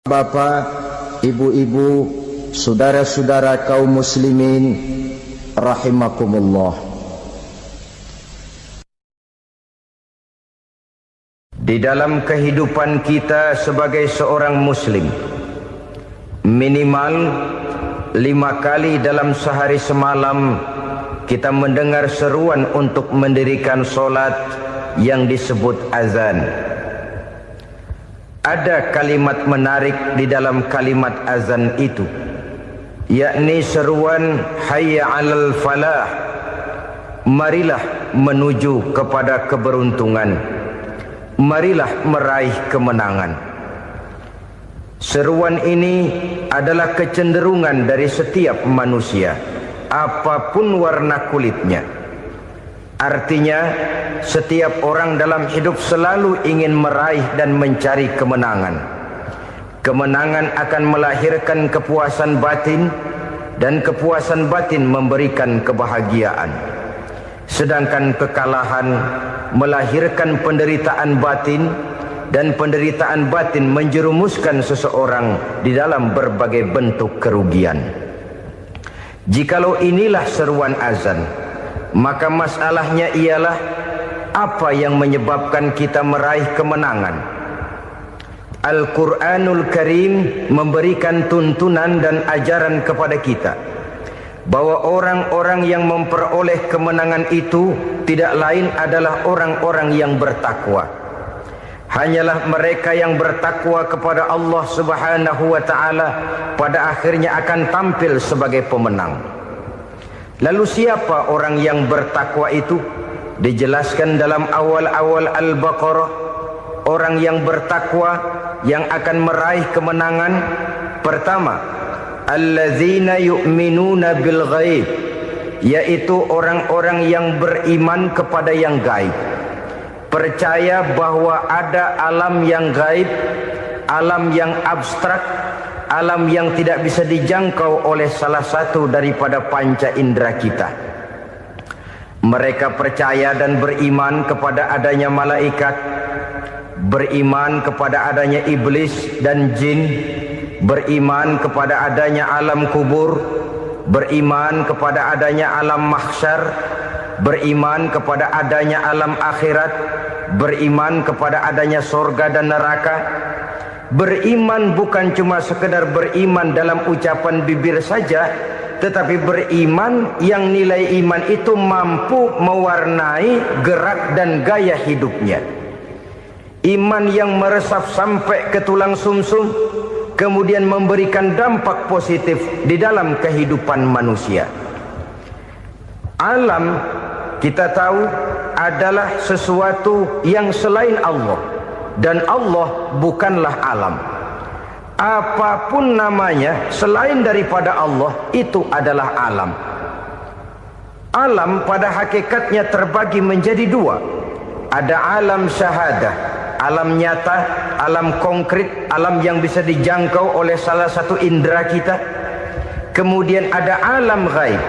Bapak, ibu-ibu, saudara-saudara kaum muslimin rahimakumullah. Di dalam kehidupan kita sebagai seorang muslim, minimal 5 kali dalam sehari semalam kita mendengar seruan untuk mendirikan solat yang disebut azan. Ada kalimat menarik di dalam kalimat azan itu, yakni seruan hayya 'alal falah, marilah menuju kepada keberuntungan, marilah meraih kemenangan. Seruan ini adalah kecenderungan dari setiap manusia, apapun warna kulitnya. Artinya, setiap orang dalam hidup selalu ingin meraih dan mencari kemenangan. Kemenangan akan melahirkan kepuasan batin, dan kepuasan batin memberikan kebahagiaan. Sedangkan kekalahan melahirkan penderitaan batin, dan penderitaan batin menjerumuskan seseorang di dalam berbagai bentuk kerugian. Jikalau inilah seruan azan, maka masalahnya ialah apa yang menyebabkan kita meraih kemenangan. Al-Quranul Karim memberikan tuntunan dan ajaran kepada kita bahwa orang-orang yang memperoleh kemenangan itu tidak lain adalah orang-orang yang bertakwa. Hanyalah mereka yang bertakwa kepada Allah Subhanahu wa ta'ala pada akhirnya akan tampil sebagai pemenang. Lalu siapa orang yang bertakwa itu? Dijelaskan dalam awal-awal Al-Baqarah, orang yang bertakwa yang akan meraih kemenangan. Pertama, alladzina yu'minuna bil ghaib, yaitu orang-orang yang beriman kepada yang gaib, percaya bahwa ada alam yang gaib, alam yang abstrak, alam yang tidak bisa dijangkau oleh salah satu daripada panca indera kita. Mereka percaya dan beriman kepada adanya malaikat, beriman kepada adanya iblis dan jin, beriman kepada adanya alam kubur, beriman kepada adanya alam mahsyar, beriman kepada adanya alam akhirat, beriman kepada adanya surga dan neraka. Beriman bukan cuma sekedar beriman dalam ucapan bibir saja, tetapi beriman yang nilai iman itu mampu mewarnai gerak dan gaya hidupnya. Iman yang meresap sampai ke tulang sumsum, kemudian memberikan dampak positif di dalam kehidupan manusia. Alam, kita tahu, adalah sesuatu yang selain Allah. Dan Allah bukanlah alam. Apapun namanya selain daripada Allah, itu adalah alam. Alam pada hakikatnya terbagi menjadi 2. Ada alam syahadah, alam nyata, alam konkret, alam yang bisa dijangkau oleh salah satu indera kita. Kemudian ada alam ghaib,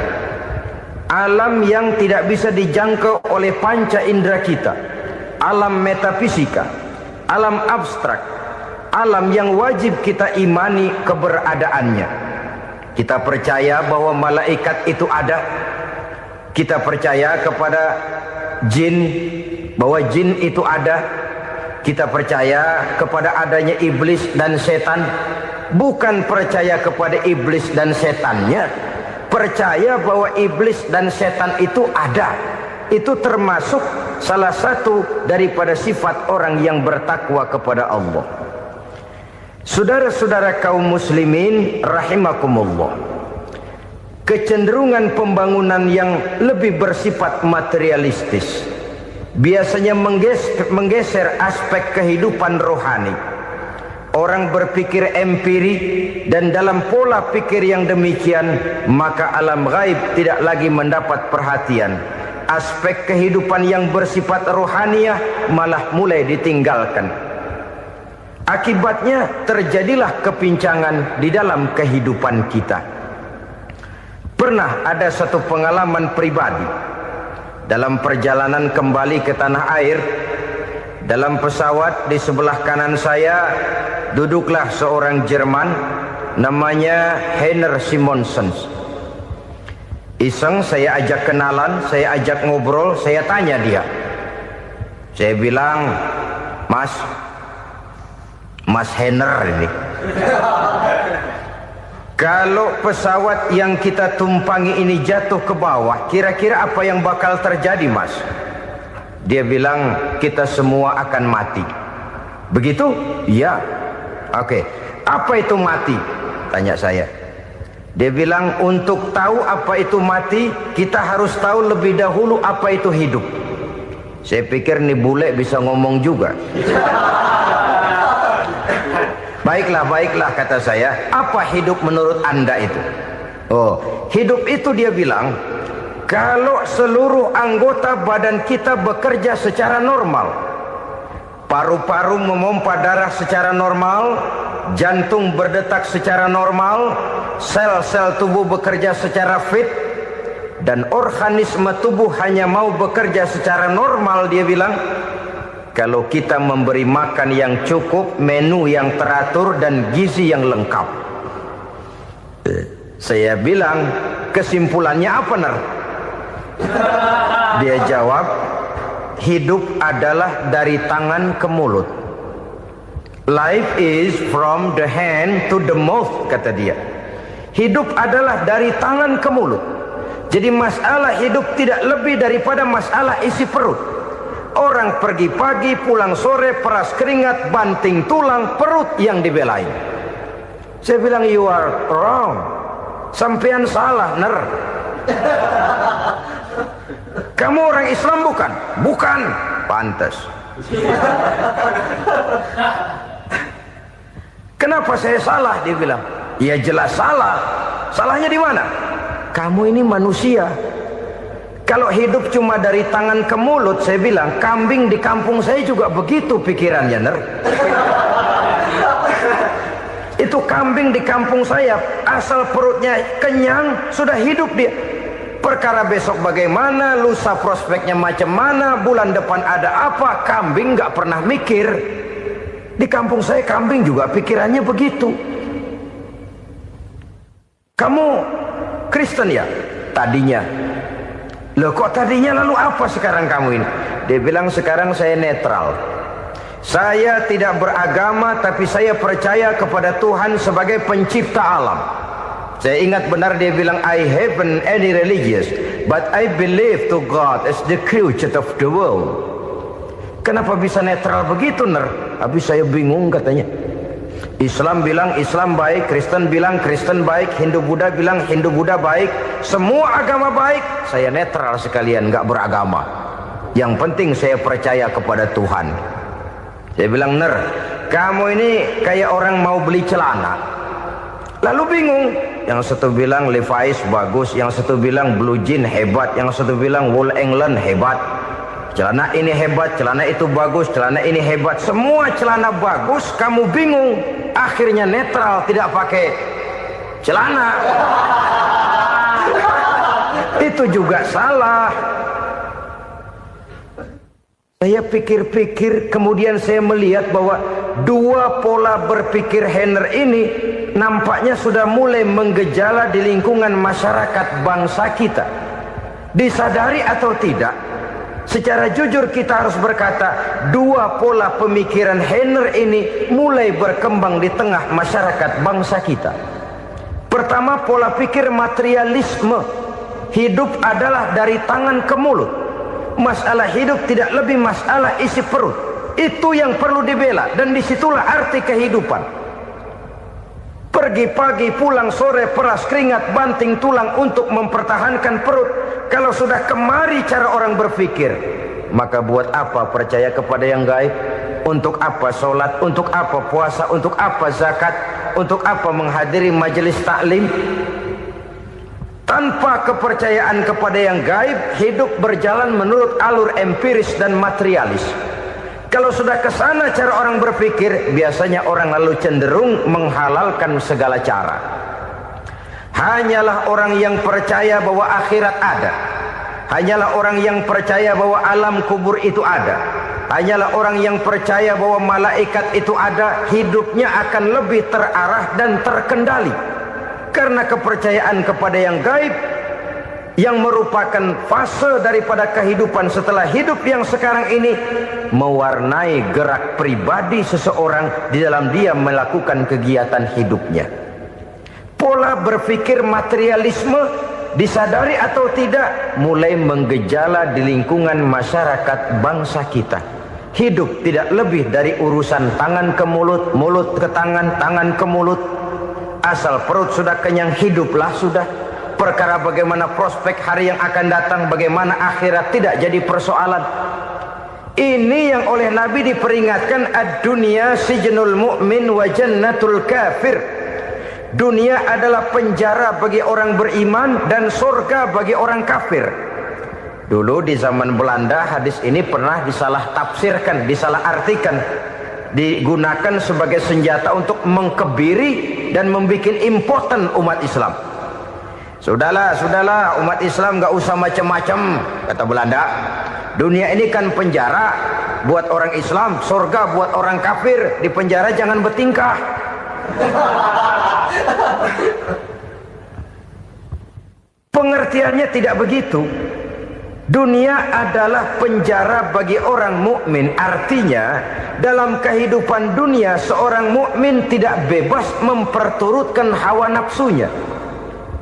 alam yang tidak bisa dijangkau oleh panca indera kita, alam metafisika, alam abstrak, alam yang wajib kita imani keberadaannya. Kita percaya bahwa malaikat itu ada. Kita percaya kepada jin, bahwa jin itu ada. Kita percaya kepada adanya iblis dan setan. Bukan percaya kepada iblis dan setannya, percaya bahwa iblis dan setan itu ada. Itu termasuk salah satu daripada sifat orang yang bertakwa kepada Allah. Saudara-saudara kaum muslimin rahimakumullah, kecenderungan pembangunan yang lebih bersifat materialistis biasanya menggeser aspek kehidupan rohani. Orang berpikir empiri, dan dalam pola pikir yang demikian maka alam gaib tidak lagi mendapat perhatian. Aspek kehidupan yang bersifat rohaniah malah mulai ditinggalkan. Akibatnya terjadilah kepincangan di dalam kehidupan kita. Pernah ada satu pengalaman pribadi dalam perjalanan kembali ke tanah air. Dalam pesawat di sebelah kanan saya duduklah seorang Jerman, namanya Heiner Simonsen. Iseng saya ajak kenalan, saya ajak ngobrol, saya tanya dia. Saya bilang, Mas Heiner ini, kalau pesawat yang kita tumpangi ini jatuh ke bawah, kira-kira apa yang bakal terjadi, Mas? Dia bilang, kita semua akan mati. Begitu? Iya. Oke. Apa itu mati? Tanya saya. Dia bilang, untuk tahu apa itu mati, kita harus tahu lebih dahulu apa itu hidup. Saya pikir nih bule bisa ngomong juga. Baiklah, kata saya. Apa hidup menurut Anda itu? Oh, hidup itu dia bilang, kalau seluruh anggota badan kita bekerja secara normal, paru-paru memompa darah secara normal, jantung berdetak secara normal, sel-sel tubuh bekerja secara fit, dan organisme tubuh hanya mau bekerja secara normal, dia bilang, kalau kita memberi makan yang cukup, menu yang teratur, dan gizi yang lengkap. Saya bilang, kesimpulannya apa, Ner? Dia jawab, hidup adalah dari tangan ke mulut. Life is from the hand to the mouth, kata dia. Hidup adalah dari tangan ke mulut. Jadi masalah hidup tidak lebih daripada masalah isi perut. Orang pergi pagi, pulang sore, peras keringat, banting tulang, perut yang dibelain. Saya bilang, you are wrong. Sampean salah, Ner. Kamu orang Islam bukan? Bukan. Pantas. Kenapa saya salah? Dia bilang. Ya jelas salah. Salahnya di mana? Kamu ini manusia. Kalau hidup cuma dari tangan ke mulut, saya bilang, kambing di kampung saya juga begitu pikirannya, Ner. Itu kambing di kampung saya, asal perutnya kenyang, sudah hidup dia. Perkara besok bagaimana, lusa prospeknya macam mana, bulan depan ada apa, kambing nggak pernah mikir. Di kampung saya kambing juga pikirannya begitu. Kamu Kristen ya? Tadinya. Loh kok tadinya, lalu apa sekarang kamu ini? Dia bilang, sekarang saya netral. Saya tidak beragama, tapi saya percaya kepada Tuhan sebagai pencipta alam. Saya ingat benar dia bilang, I haven't any religious, but I believe to God as the creator of the world. Kenapa bisa netral begitu, Ner? Habis saya bingung, katanya. Islam bilang Islam baik, Kristen bilang Kristen baik, Hindu Buddha bilang Hindu Buddha baik, semua agama baik. Saya netral sekalian, nggak beragama. Yang penting saya percaya kepada Tuhan. Saya bilang, Ner, kamu ini kayak orang mau beli celana, lalu bingung. Yang satu bilang Levi's bagus, yang satu bilang Blue Jean hebat, yang satu bilang Wool England hebat. Celana ini hebat, celana itu bagus, celana ini hebat. Semua celana bagus, kamu bingung. Akhirnya netral, tidak pakai celana. Itu juga salah. Saya pikir-pikir, kemudian saya melihat bahwa dua pola berpikir Heiner ini nampaknya sudah mulai menggejala di lingkungan masyarakat bangsa kita. Disadari atau tidak, secara jujur kita harus berkata, dua pola pemikiran Heiner ini mulai berkembang di tengah masyarakat bangsa kita. Pertama, pola pikir materialisme. Hidup adalah dari tangan ke mulut. Masalah hidup tidak lebih masalah isi perut. Itu yang perlu dibela, dan disitulah arti kehidupan. Pergi pagi, pulang sore, peras keringat, banting tulang untuk mempertahankan perut. Kalau sudah kemari cara orang berpikir, maka buat apa percaya kepada yang gaib? Untuk apa sholat? Untuk apa puasa? Untuk apa zakat? Untuk apa menghadiri majelis taklim? Tanpa kepercayaan kepada yang gaib, hidup berjalan menurut alur empiris dan materialis. Kalau sudah ke sana cara orang berpikir, biasanya orang lalu cenderung menghalalkan segala cara. Hanyalah orang yang percaya bahwa akhirat ada. Hanyalah orang yang percaya bahwa alam kubur itu ada. hanyalah orang yang percaya bahwa malaikat itu ada, hidupnya akan lebih terarah dan terkendali. Karena kepercayaan kepada yang gaib, yang merupakan fase daripada kehidupan setelah hidup yang sekarang ini, mewarnai gerak pribadi seseorang di dalam dia melakukan kegiatan hidupnya. Pola berpikir materialisme, disadari atau tidak, mulai menggejala di lingkungan masyarakat bangsa kita. Hidup tidak lebih dari urusan tangan ke mulut, mulut ke tangan, tangan ke mulut. Asal perut sudah kenyang, hiduplah sudah. Perkara bagaimana prospek hari yang akan datang, bagaimana akhirat, tidak jadi persoalan. Ini yang oleh Nabi diperingatkan, ad-dunya sijnul mu'min wa jannatul kafir. Dunia adalah penjara bagi orang beriman dan surga bagi orang kafir. Dulu di zaman Belanda hadis ini pernah disalah tafsirkan, disalah artikan, digunakan sebagai senjata untuk mengkebiri dan membuat impoten umat Islam. Sudahlah umat Islam gak usah macam-macam, kata Belanda. Dunia ini kan penjara buat orang Islam, surga buat orang kafir. Di penjara jangan bertingkah. Pengertiannya tidak begitu. Dunia adalah penjara bagi orang mukmin. Artinya dalam kehidupan dunia seorang mukmin tidak bebas memperturutkan hawa nafsunya.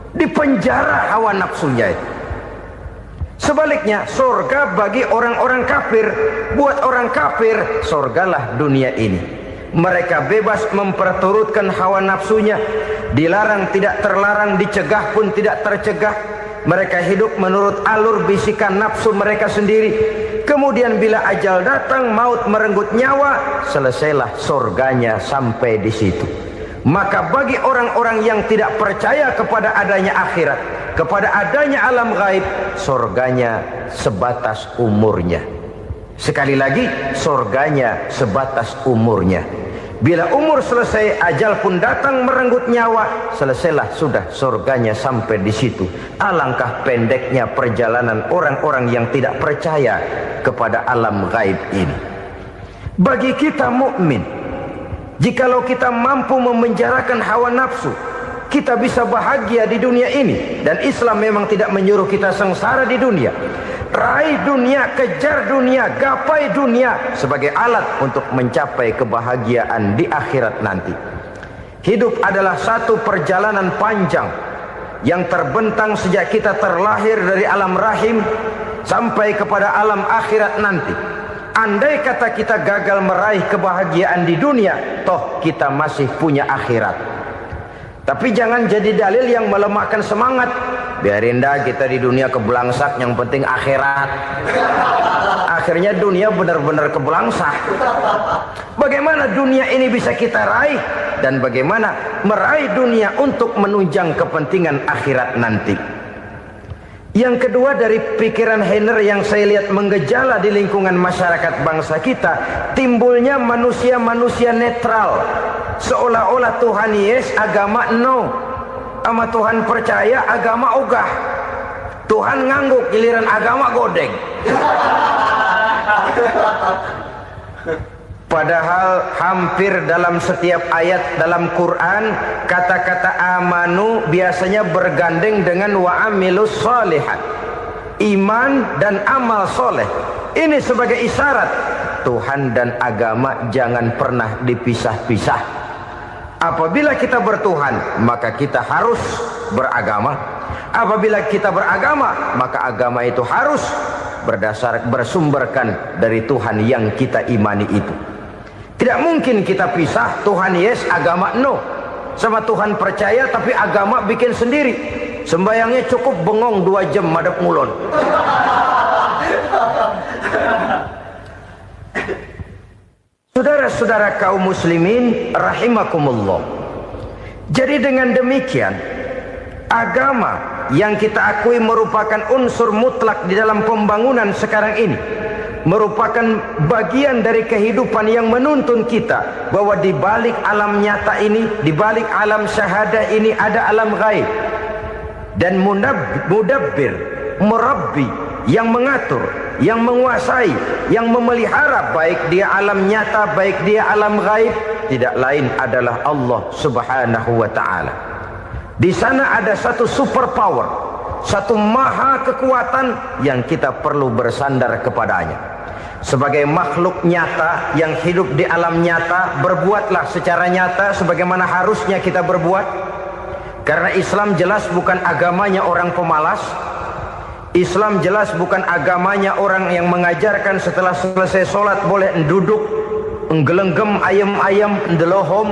Dipenjara hawa nafsunya itu. Sebaliknya surga bagi orang-orang kafir. Buat orang kafir surgalah dunia ini. Mereka bebas memperturutkan hawa nafsunya, dilarang tidak terlarang, dicegah pun tidak tercegah. Mereka hidup menurut alur bisikan nafsu mereka sendiri. Kemudian bila ajal datang, maut merenggut nyawa, selesailah surganya sampai di situ. Maka bagi orang-orang yang tidak percaya kepada adanya akhirat, kepada adanya alam gaib, surganya sebatas umurnya. Sekali lagi, surganya sebatas umurnya. Bila umur selesai, ajal pun datang merenggut nyawa, selesailah sudah surganya sampai di situ. Alangkah pendeknya perjalanan orang-orang yang tidak percaya kepada alam gaib ini. Bagi kita mukmin, jikalau kita mampu memenjarakan hawa nafsu, kita bisa bahagia di dunia ini. Dan Islam memang tidak menyuruh kita sengsara di dunia. Raih dunia, kejar dunia, gapai dunia sebagai alat untuk mencapai kebahagiaan di akhirat nanti. Hidup adalah satu perjalanan panjang yang terbentang sejak kita terlahir dari alam rahim sampai kepada alam akhirat nanti. Andai kata kita gagal meraih kebahagiaan di dunia, toh kita masih punya akhirat. Tapi jangan jadi dalil yang melemahkan semangat. Biarin dah kita di dunia kebelangsak, yang penting akhirat. Akhirnya dunia benar-benar kebelangsak. Bagaimana dunia ini bisa kita raih, dan bagaimana meraih dunia untuk menunjang kepentingan akhirat nanti. Yang kedua, dari pikiran Heiner yang saya lihat menggejala di lingkungan masyarakat bangsa kita, timbulnya manusia-manusia netral. Seolah-olah Tuhan yes, agama no. Sama Tuhan percaya, agama ogah. Tuhan ngangguk, giliran agama godeng. Padahal hampir dalam setiap ayat dalam Quran, kata-kata amanu biasanya bergandeng dengan wa amilus sholihat. Iman dan amal soleh. Ini sebagai isyarat Tuhan dan agama jangan pernah dipisah-pisah. Apabila kita bertuhan, maka kita harus beragama. Apabila kita beragama, maka agama itu harus bersumberkan dari Tuhan yang kita imani itu. Tidak mungkin kita pisah, Tuhan yes, agama no. Sama Tuhan percaya tapi agama bikin sendiri. Sembayangnya cukup bengong 2 jam madep ngulon. Saudara-saudara kaum muslimin rahimakumullah. Jadi dengan demikian, agama yang kita akui merupakan unsur mutlak di dalam pembangunan sekarang ini, merupakan bagian dari kehidupan yang menuntun kita bahwa di balik alam nyata ini, di balik alam syahadah ini ada alam gaib. Dan mudabbir, murabbi, yang mengatur, yang menguasai, yang memelihara, baik dia alam nyata, baik dia alam gaib, tidak lain adalah Allah Subhanahu wa ta'ala. Di sana ada satu super power, satu maha kekuatan yang kita perlu bersandar kepadanya. Sebagai makhluk nyata yang hidup di alam nyata, berbuatlah secara nyata sebagaimana harusnya kita berbuat. Karena Islam jelas bukan agamanya orang pemalas. Islam jelas bukan agamanya orang yang mengajarkan setelah selesai sholat boleh duduk, nggelenggem ayam-ayam, ndelohom,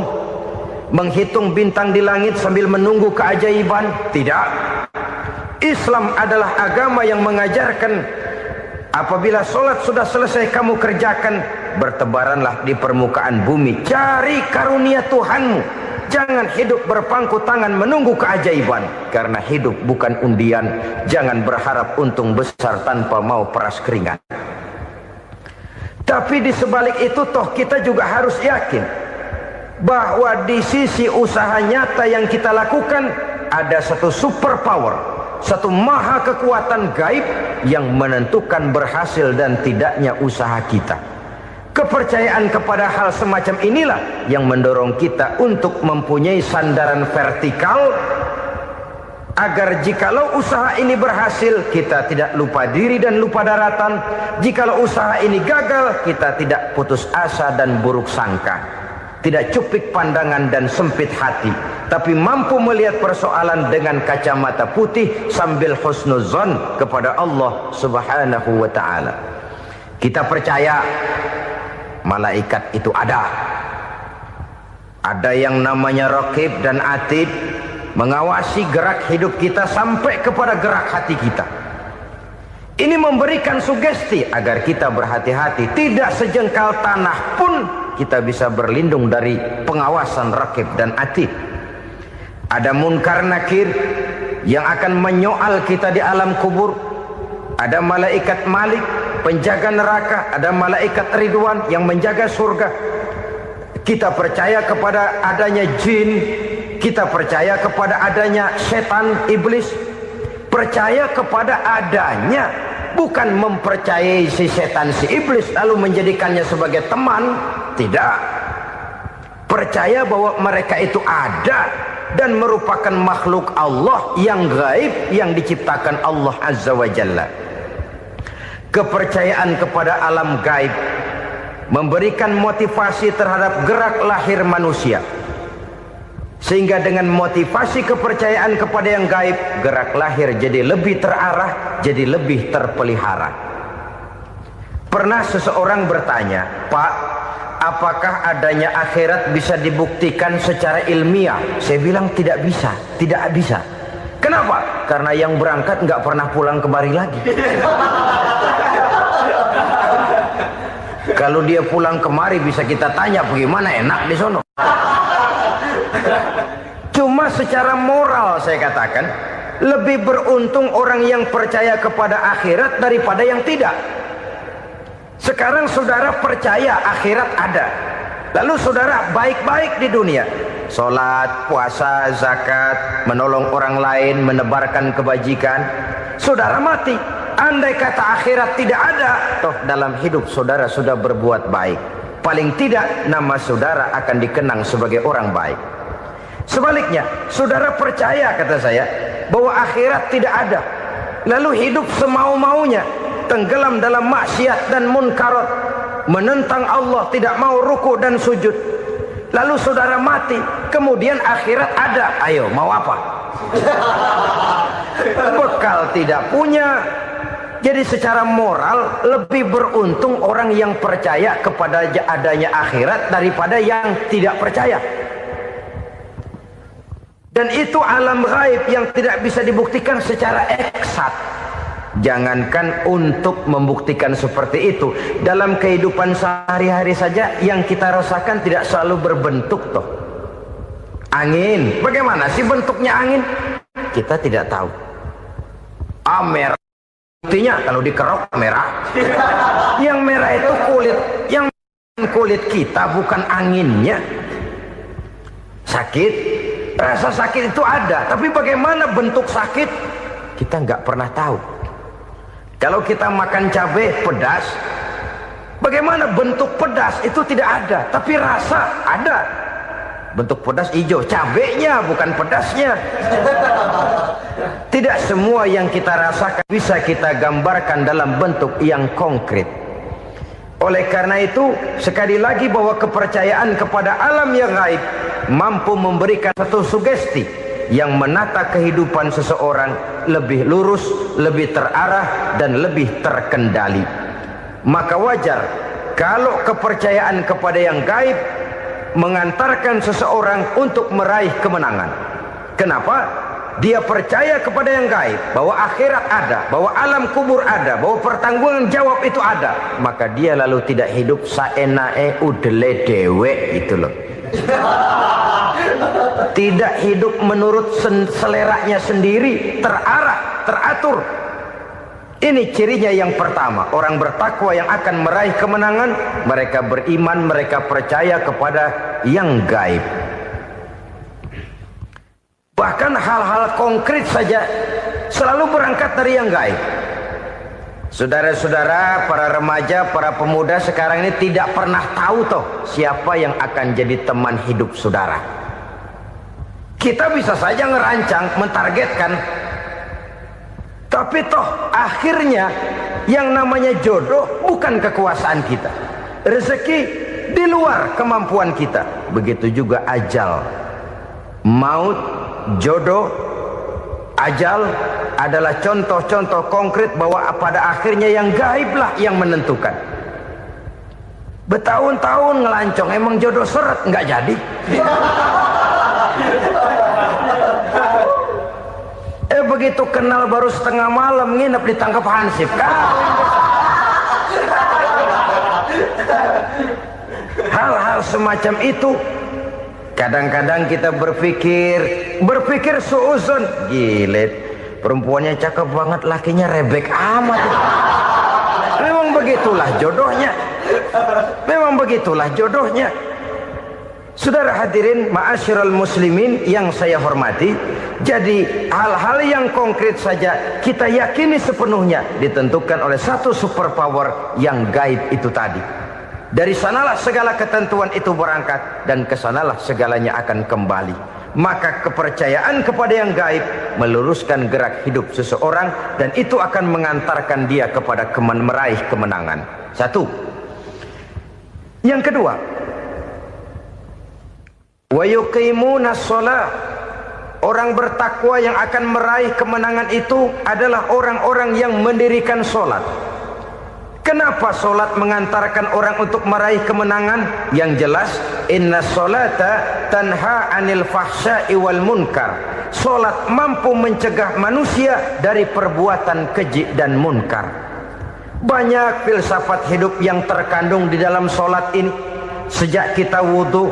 menghitung bintang di langit sambil menunggu keajaiban. Tidak. Islam adalah agama yang mengajarkan apabila sholat sudah selesai kamu kerjakan, bertebaranlah di permukaan bumi, cari karunia Tuhanmu. Jangan hidup berpangku tangan menunggu keajaiban. Karena hidup bukan undian. Jangan berharap untung besar tanpa mau peras keringat. Tapi di sebalik itu toh kita juga harus yakin bahwa di sisi usaha nyata yang kita lakukan ada satu super power, satu maha kekuatan gaib yang menentukan berhasil dan tidaknya usaha kita. Kepercayaan kepada hal semacam inilah yang mendorong kita untuk mempunyai sandaran vertikal, agar jikalau usaha ini berhasil, kita tidak lupa diri dan lupa daratan. Jikalau usaha ini gagal, kita tidak putus asa dan buruk sangka, tidak cupik pandangan dan sempit hati, tapi mampu melihat persoalan dengan kacamata putih sambil husnuzon kepada Allah Subhanahu wa ta'ala. Kita percaya malaikat itu ada. Ada yang namanya Raqib dan Atid, mengawasi gerak hidup kita sampai kepada gerak hati kita. Ini memberikan sugesti agar kita berhati-hati. Tidak sejengkal tanah pun kita bisa berlindung dari pengawasan Raqib dan Atid. Ada Munkar Nakir yang akan menyoal kita di alam kubur. Ada malaikat Malik, penjaga neraka. Ada malaikat Ridwan yang menjaga surga. Kita percaya kepada adanya jin, kita percaya kepada adanya setan, iblis. Percaya kepada adanya, bukan mempercayai si setan, si iblis lalu menjadikannya sebagai teman. Tidak. Percaya bahwa mereka itu ada dan merupakan makhluk Allah yang gaib yang diciptakan Allah Azza wa Jalla. Kepercayaan kepada alam gaib memberikan motivasi terhadap gerak lahir manusia, sehingga dengan motivasi kepercayaan kepada yang gaib, gerak lahir jadi lebih terarah, jadi lebih terpelihara. Pernah seseorang bertanya, "Pak, apakah adanya akhirat bisa dibuktikan secara ilmiah?" Saya bilang tidak bisa, tidak bisa. Kenapa? Karena yang berangkat nggak pernah pulang kembali lagi. Kalau dia pulang kemari bisa kita tanya bagaimana enak di sono. Cuma secara moral saya katakan, lebih beruntung orang yang percaya kepada akhirat daripada yang tidak. Sekarang saudara percaya akhirat ada, lalu saudara baik-baik di dunia, sholat, puasa, zakat, menolong orang lain, menebarkan kebajikan. Saudara mati, andai kata akhirat tidak ada, toh dalam hidup saudara sudah berbuat baik. Paling tidak nama saudara akan dikenang sebagai orang baik. Sebaliknya, saudara percaya, kata saya, bahwa akhirat tidak ada, lalu hidup semau-maunya, tenggelam dalam maksiat dan munkarat, menentang Allah, tidak mau ruku dan sujud. Lalu saudara mati, kemudian akhirat ada. Ayo, mau apa? Bekal tidak punya. Jadi secara moral lebih beruntung orang yang percaya kepada adanya akhirat daripada yang tidak percaya. Dan itu alam gaib yang tidak bisa dibuktikan secara eksat. Jangankan untuk membuktikan seperti itu, dalam kehidupan sehari-hari saja yang kita rasakan tidak selalu berbentuk toh. Angin, bagaimana sih bentuknya angin? Kita tidak tahu. Merah, buktinya kalau dikerok merah. Yang merah itu kulit, yang kulit kita bukan anginnya. Sakit, rasa sakit itu ada, tapi bagaimana bentuk sakit kita nggak pernah tahu. Kalau kita makan cabai pedas, bagaimana bentuk pedas itu tidak ada, tapi rasa ada. Bentuk pedas hijau, cabenya bukan pedasnya. Tidak semua yang kita rasakan bisa kita gambarkan dalam bentuk yang konkret. Oleh karena itu, sekali lagi bahwa kepercayaan kepada alam yang gaib mampu memberikan satu sugesti yang menata kehidupan seseorang lebih lurus, lebih terarah, dan lebih terkendali. Maka wajar kalau kepercayaan kepada yang gaib mengantarkan seseorang untuk meraih kemenangan. Kenapa? Dia percaya kepada yang gaib, bahwa akhirat ada, bahwa alam kubur ada, bahwa pertanggungan jawab itu ada. Maka dia lalu tidak hidup saenae udele dewe, itu loh. Tidak hidup menurut seleranya sendiri, terarah, teratur. Ini cirinya yang pertama. Orang bertakwa yang akan meraih kemenangan, mereka beriman, mereka percaya kepada yang gaib. Bahkan hal-hal konkret saja selalu berangkat dari yang gaib. Saudara-saudara, para remaja, para pemuda sekarang ini tidak pernah tahu toh siapa yang akan jadi teman hidup saudara. Kita bisa saja ngerancang, mentargetkan, tapi toh akhirnya yang namanya jodoh bukan kekuasaan kita. Rezeki di luar kemampuan kita. Begitu juga ajal. Maut, jodoh, ajal adalah contoh-contoh konkret bahwa pada akhirnya yang gaiblah yang menentukan. Bertahun-tahun ngelancong, emang jodoh seret, nggak jadi. Begitu kenal baru setengah malam nginep ditangkap hansip kan. Hal-hal semacam itu kadang-kadang kita berpikir suuzon, gilet, perempuannya cakep banget, lakinya rebek amat. Memang begitulah jodohnya. Memang begitulah jodohnya. Saudara hadirin ma'asyiral muslimin yang saya hormati, jadi hal-hal yang konkret saja kita yakini sepenuhnya ditentukan oleh satu superpower yang gaib itu tadi. Dari sanalah segala ketentuan itu berangkat dan kesanalah segalanya akan kembali. Maka kepercayaan kepada yang gaib meluruskan gerak hidup seseorang dan itu akan mengantarkan dia kepada meraih kemenangan. Satu. Yang kedua, wa yuqimuna shalah. Orang bertakwa yang akan meraih kemenangan itu adalah orang-orang yang mendirikan sholat. Kenapa sholat mengantarkan orang untuk meraih kemenangan? Yang jelas, inna sholata tanha anil fahsya'i wal munkar. Sholat mampu mencegah manusia dari perbuatan keji dan munkar. Banyak filsafat hidup yang terkandung di dalam sholat ini. Sejak kita wudhu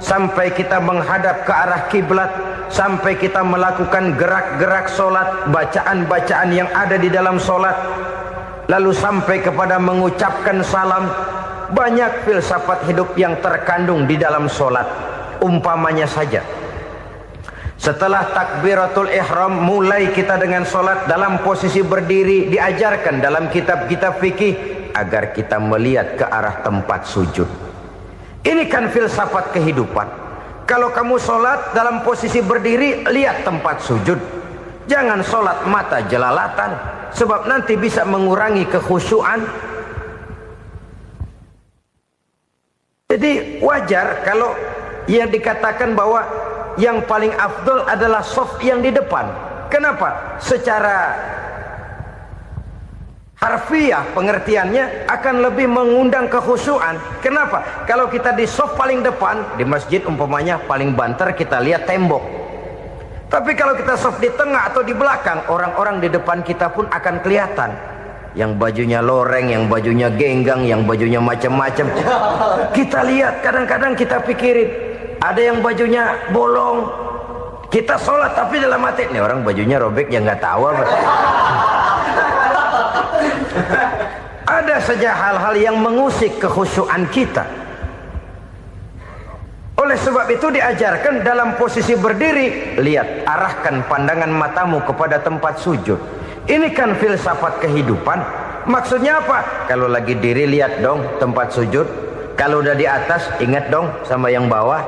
sampai kita menghadap ke arah kiblat, sampai kita melakukan gerak-gerak sholat, bacaan-bacaan yang ada di dalam sholat, lalu sampai kepada mengucapkan salam. Banyak filsafat hidup yang terkandung di dalam sholat. Umpamanya saja, setelah takbiratul ihram mulai kita dengan sholat dalam posisi berdiri, diajarkan dalam kitab-kitab fikih agar kita melihat ke arah tempat sujud. Ini kan filsafat kehidupan. Kalau kamu sholat dalam posisi berdiri, lihat tempat sujud. Jangan sholat mata jelalatan, sebab nanti bisa mengurangi kekhusyuan. Jadi wajar kalau yang dikatakan bahwa yang paling afdol adalah shaf yang di depan. Kenapa? Secara harfiah pengertiannya akan lebih mengundang kekhusyuan. Kenapa? Kalau kita di shaf paling depan di masjid umpamanya paling banter kita lihat tembok. Tapi kalau kita shaf di tengah atau di belakang, orang-orang di depan kita pun akan kelihatan. Yang bajunya loreng, yang bajunya genggang, yang bajunya macam-macam. Kita lihat, kadang-kadang kita pikirin, ada yang bajunya bolong. Kita sholat tapi dalam hati, nih orang bajunya robek yang nggak tahu apa. Ada saja hal-hal yang mengusik kekhusyuan kita. Oleh sebab itu diajarkan dalam posisi berdiri, lihat, arahkan pandangan matamu kepada tempat sujud. Ini kan filsafat kehidupan. Maksudnya apa? Kalau lagi diri lihat dong tempat sujud. Kalau udah di atas ingat dong sama yang bawah.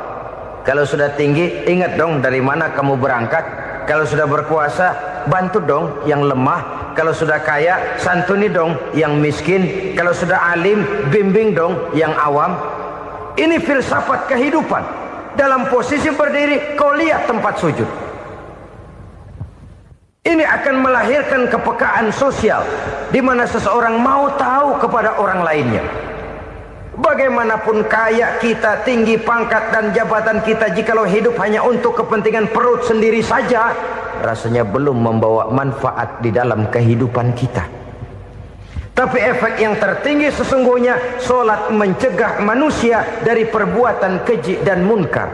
Kalau sudah tinggi ingat dong dari mana kamu berangkat. Kalau sudah berkuasa bantu dong yang lemah. Kalau sudah kaya santuni dong yang miskin. Kalau sudah alim bimbing dong yang awam. Ini filsafat kehidupan. Dalam posisi berdiri kau lihat tempat sujud. Ini akan melahirkan kepekaan sosial di mana seseorang mau tahu kepada orang lainnya. Bagaimanapun kaya kita, tinggi pangkat dan jabatan kita, jikalau hidup hanya untuk kepentingan perut sendiri saja, rasanya belum membawa manfaat di dalam kehidupan kita. Tapi efek yang tertinggi sesungguhnya, solat mencegah manusia dari perbuatan keji dan munkar.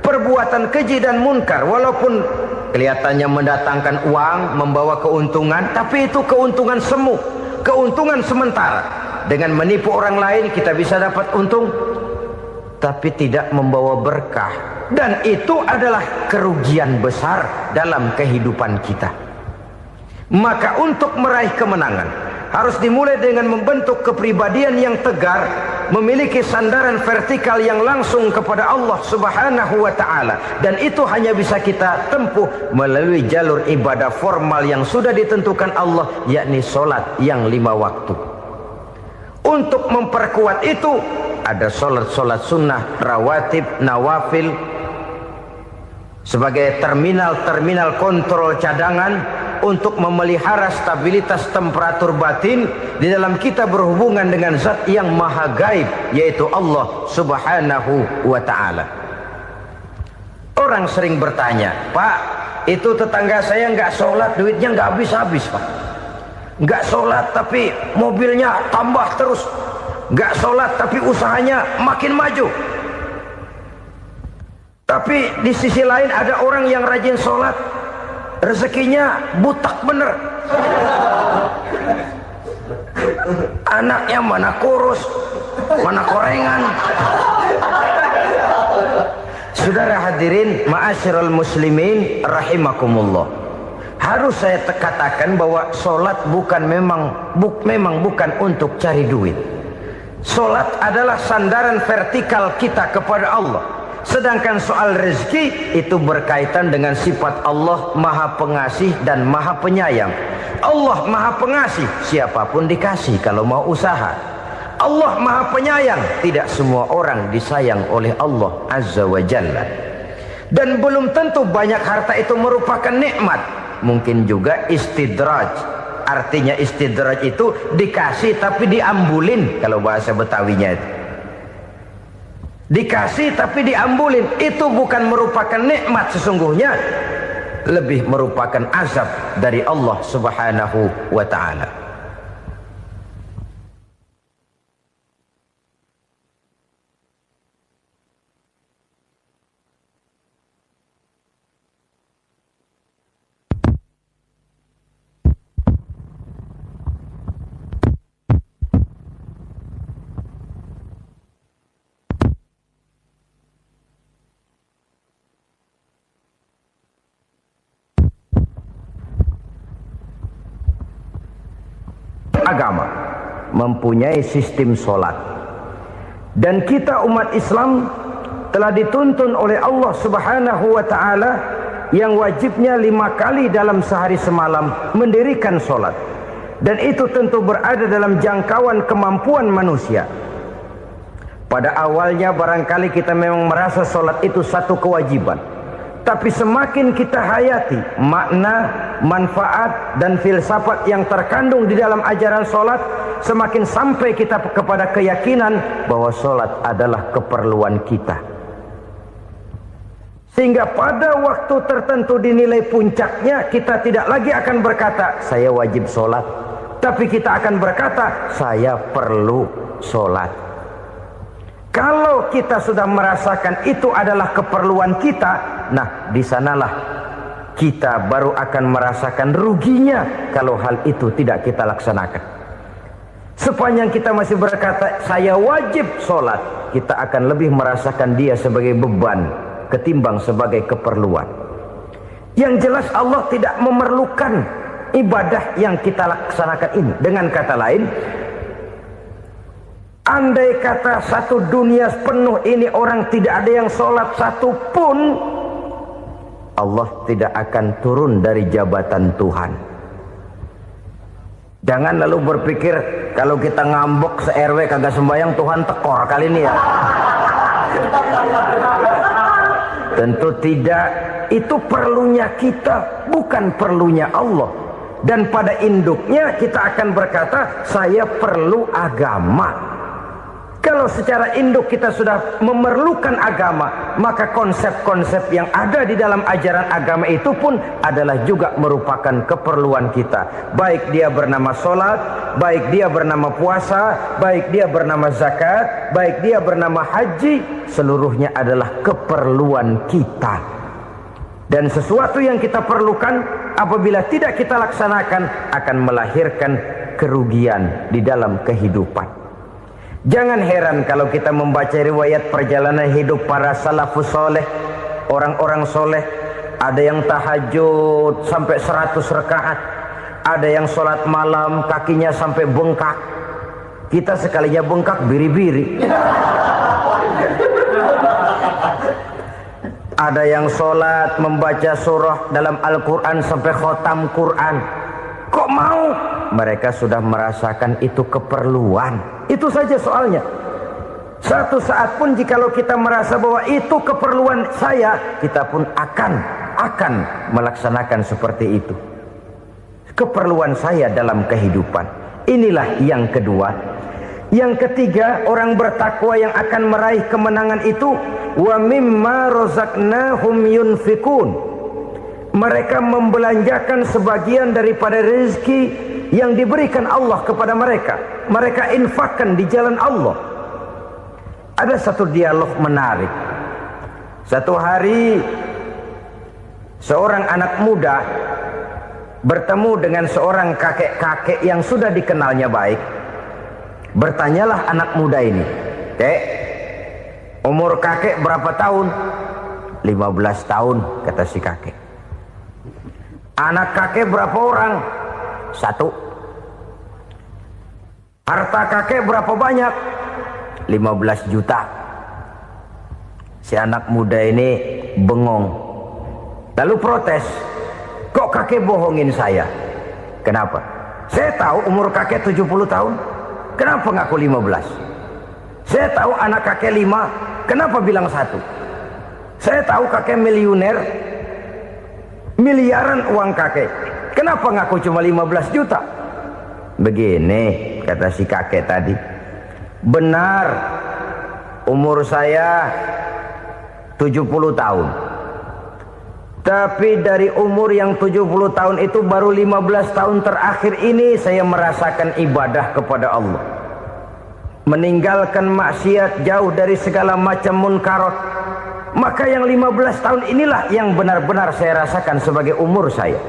Perbuatan keji dan munkar, walaupun kelihatannya mendatangkan uang, membawa keuntungan, tapi itu keuntungan semu, keuntungan sementara. Dengan menipu orang lain kita bisa dapat untung, tapi tidak membawa berkah. Dan itu adalah kerugian besar dalam kehidupan kita. Maka untuk meraih kemenangan harus dimulai dengan membentuk kepribadian yang tegar, memiliki sandaran vertikal yang langsung kepada Allah Subhanahu wa ta'ala. Dan itu hanya bisa kita tempuh melalui jalur ibadah formal yang sudah ditentukan Allah, yakni solat yang 5 waktu. Untuk memperkuat itu ada solat-solat sunnah, rawatib, nawafil sebagai terminal-terminal kontrol cadangan untuk memelihara stabilitas temperatur batin di dalam kita berhubungan dengan zat yang maha gaib, yaitu Allah Subhanahu wa ta'ala. Orang sering bertanya, Pak, itu tetangga saya nggak sholat, duitnya nggak habis-habis, Pak. Nggak sholat tapi mobilnya tambah terus. Nggak sholat tapi usahanya makin maju. Tapi di sisi lain ada orang yang rajin sholat, rezekinya butak bener. Anaknya mana kurus, mana korengan. Saudara hadirin ma'asyiral muslimin rahimakumullah, harus saya katakan bahwa solat memang bukan untuk cari duit. Solat adalah sandaran vertikal kita kepada Allah. Sedangkan soal rezeki itu berkaitan dengan sifat Allah maha pengasih dan maha penyayang. Allah maha pengasih, siapapun dikasih kalau mau usaha. Allah maha penyayang, tidak semua orang disayang oleh Allah Azza wa Jalla. Dan belum tentu banyak harta itu merupakan nikmat. Mungkin juga istidraj. Artinya istidraj itu dikasih tapi diambulin, kalau bahasa Betawinya itu. Dikasih tapi diambulin, itu bukan merupakan nikmat sesungguhnya, lebih merupakan azab dari Allah Subhanahu wa ta'ala. Agama mempunyai sistem solat, dan kita umat Islam telah dituntun oleh Allah Subhanahu wa ta'ala yang wajibnya 5 kali dalam sehari semalam mendirikan solat, dan itu tentu berada dalam jangkauan kemampuan manusia. Pada awalnya barangkali kita memang merasa solat itu satu kewajiban, tapi semakin kita hayati makna, manfaat dan filsafat yang terkandung di dalam ajaran solat, semakin sampai kita kepada keyakinan bahwa solat adalah keperluan kita. Sehingga pada waktu tertentu dinilai puncaknya, kita tidak lagi akan berkata saya wajib solat, tapi kita akan berkata saya perlu solat. Kalau kita sudah merasakan itu adalah keperluan kita, nah di sanalah kita baru akan merasakan ruginya kalau hal itu tidak kita laksanakan. Sepanjang kita masih berkata saya wajib sholat, kita akan lebih merasakan dia sebagai beban ketimbang sebagai keperluan. Yang jelas Allah tidak memerlukan ibadah yang kita laksanakan ini. Dengan kata lain, andai kata satu dunia penuh ini orang tidak ada yang sholat satu pun, Allah tidak akan turun dari jabatan Tuhan. Jangan lalu berpikir kalau kita ngambek se-RW kagak sembahyang Tuhan tekor kali ini ya. Tentu tidak. Itu perlunya kita, bukan perlunya Allah. Dan pada induknya kita akan berkata, saya perlu agama. Kalau secara induk kita sudah memerlukan agama, maka konsep-konsep yang ada di dalam ajaran agama itu pun adalah juga merupakan keperluan kita. Baik dia bernama sholat, baik dia bernama puasa, baik dia bernama zakat, baik dia bernama haji, seluruhnya adalah keperluan kita. Dan sesuatu yang kita perlukan apabila tidak kita laksanakan akan melahirkan kerugian di dalam kehidupan. Jangan heran kalau kita membaca riwayat perjalanan hidup para salafus soleh, orang-orang soleh. Ada yang tahajud sampai 100 rakaat, ada yang sholat malam kakinya sampai bengkak. Kita sekalinya bengkak biri-biri. Ada yang sholat membaca surah dalam Al-Quran sampai khotam Quran. Kok mau? Mereka sudah merasakan itu keperluan. Itu saja soalnya. Satu saat pun jikalau kita merasa bahwa itu keperluan saya, kita pun akan melaksanakan seperti itu. Keperluan saya dalam kehidupan. Inilah yang kedua. Yang ketiga, orang bertakwa yang akan meraih kemenangan itu, wa mimma razaqnahum yunfikun. Mereka membelanjakan sebagian daripada rezeki yang diberikan Allah kepada mereka. Mereka infakkan di jalan Allah. Ada satu dialog menarik. Satu hari seorang anak muda bertemu dengan seorang kakek-kakek yang sudah dikenalnya baik. Bertanyalah anak muda ini, "Kek, umur kakek berapa tahun?" 15 tahun, kata si kakek. "Anak kakek berapa orang?" 1. "Harta kakek berapa banyak?" 15 juta. Si anak muda ini bengong. Lalu protes, "Kok kakek bohongin saya?" "Kenapa?" "Saya tahu umur kakek 70 tahun. Kenapa ngaku 15? Saya tahu anak kakek 5. Kenapa bilang 1? Saya tahu kakek miliuner, miliaran uang kakek. Kenapa ngaku cuma 15 juta? Begini, kata si kakek tadi. Benar, umur saya 70 tahun. Tapi dari umur yang 70 tahun itu baru 15 tahun terakhir ini saya merasakan ibadah kepada Allah. Meninggalkan maksiat, jauh dari segala macam munkarat. Maka yang 15 tahun inilah yang benar-benar saya rasakan sebagai umur saya.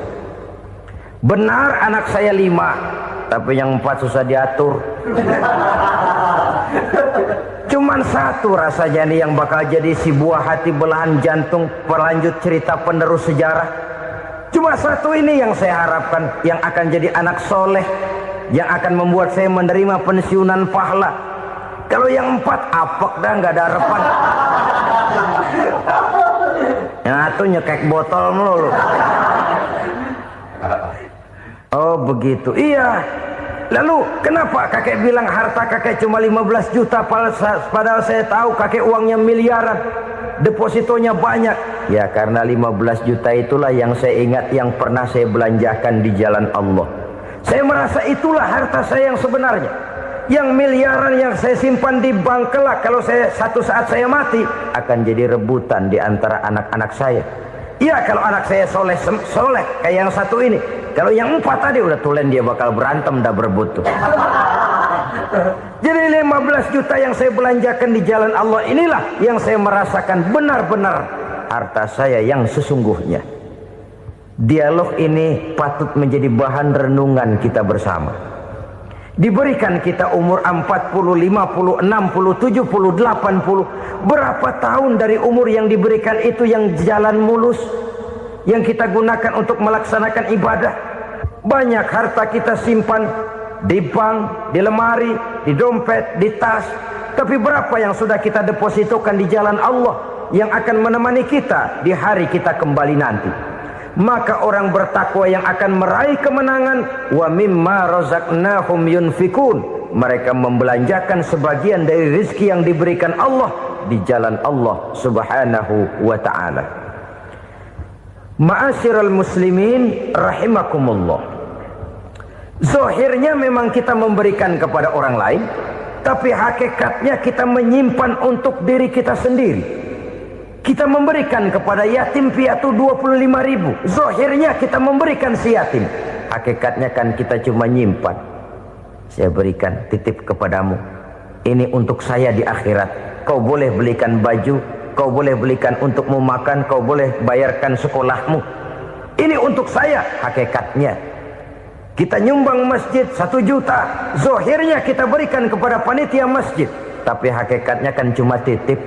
Benar anak saya 5, tapi yang 4 susah diatur. Cuman 1 rasanya nih yang bakal jadi si buah hati belahan jantung pelanjut cerita penerus sejarah. Cuma 1 ini yang saya harapkan, yang akan jadi anak soleh, yang akan membuat saya menerima pensiunan pahala. Kalau yang 4 apek dah, nggak ada harapan. Yang 1 nyekek botol melulu. Oh begitu, iya. Lalu kenapa kakek bilang harta kakek cuma 15 juta padahal saya tahu kakek uangnya miliaran, depositonya banyak? Ya karena 15 juta itulah yang saya ingat yang pernah saya belanjakan di jalan Allah. Saya merasa itulah harta saya yang sebenarnya. Yang miliaran yang saya simpan di bank kelak, kalau satu saat saya mati akan jadi rebutan di antara anak-anak saya. Iya kalau anak saya soleh kayak yang 1 ini. Kalau yang 4 tadi udah tulen dia bakal berantem dah berebut tuh. Jadi 15 juta yang saya belanjakan di jalan Allah inilah yang saya merasakan benar-benar harta saya yang sesungguhnya. Dialog ini patut menjadi bahan renungan kita bersama. Diberikan kita umur 40, 50, 60, 70, 80. Berapa tahun dari umur yang diberikan itu yang jalan mulus, yang kita gunakan untuk melaksanakan ibadah? Banyak harta kita simpan di bank, di lemari, di dompet, di tas. Tapi berapa yang sudah kita depositokan di jalan Allah yang akan menemani kita di hari kita kembali nanti? Maka orang bertakwa yang akan meraih kemenangan, wa mimma razaqnahum yunfikun, mereka membelanjakan sebagian dari rezeki yang diberikan Allah di jalan Allah subhanahu wa ta'ala. Ma'asyiral muslimin rahimakumullah, zahirnya memang kita memberikan kepada orang lain, tapi hakikatnya kita menyimpan untuk diri kita sendiri. Kita memberikan kepada yatim piatu 25.000. Zahirnya kita memberikan si yatim, hakikatnya kan kita cuma nyimpan. Saya berikan, titip kepadamu, ini untuk saya di akhirat. Kau boleh belikan baju, kau boleh belikan untukmu makan, kau boleh bayarkan sekolahmu. Ini untuk saya. Hakikatnya kita nyumbang masjid 1 juta, zahirnya kita berikan kepada panitia masjid, tapi hakikatnya kan cuma titip.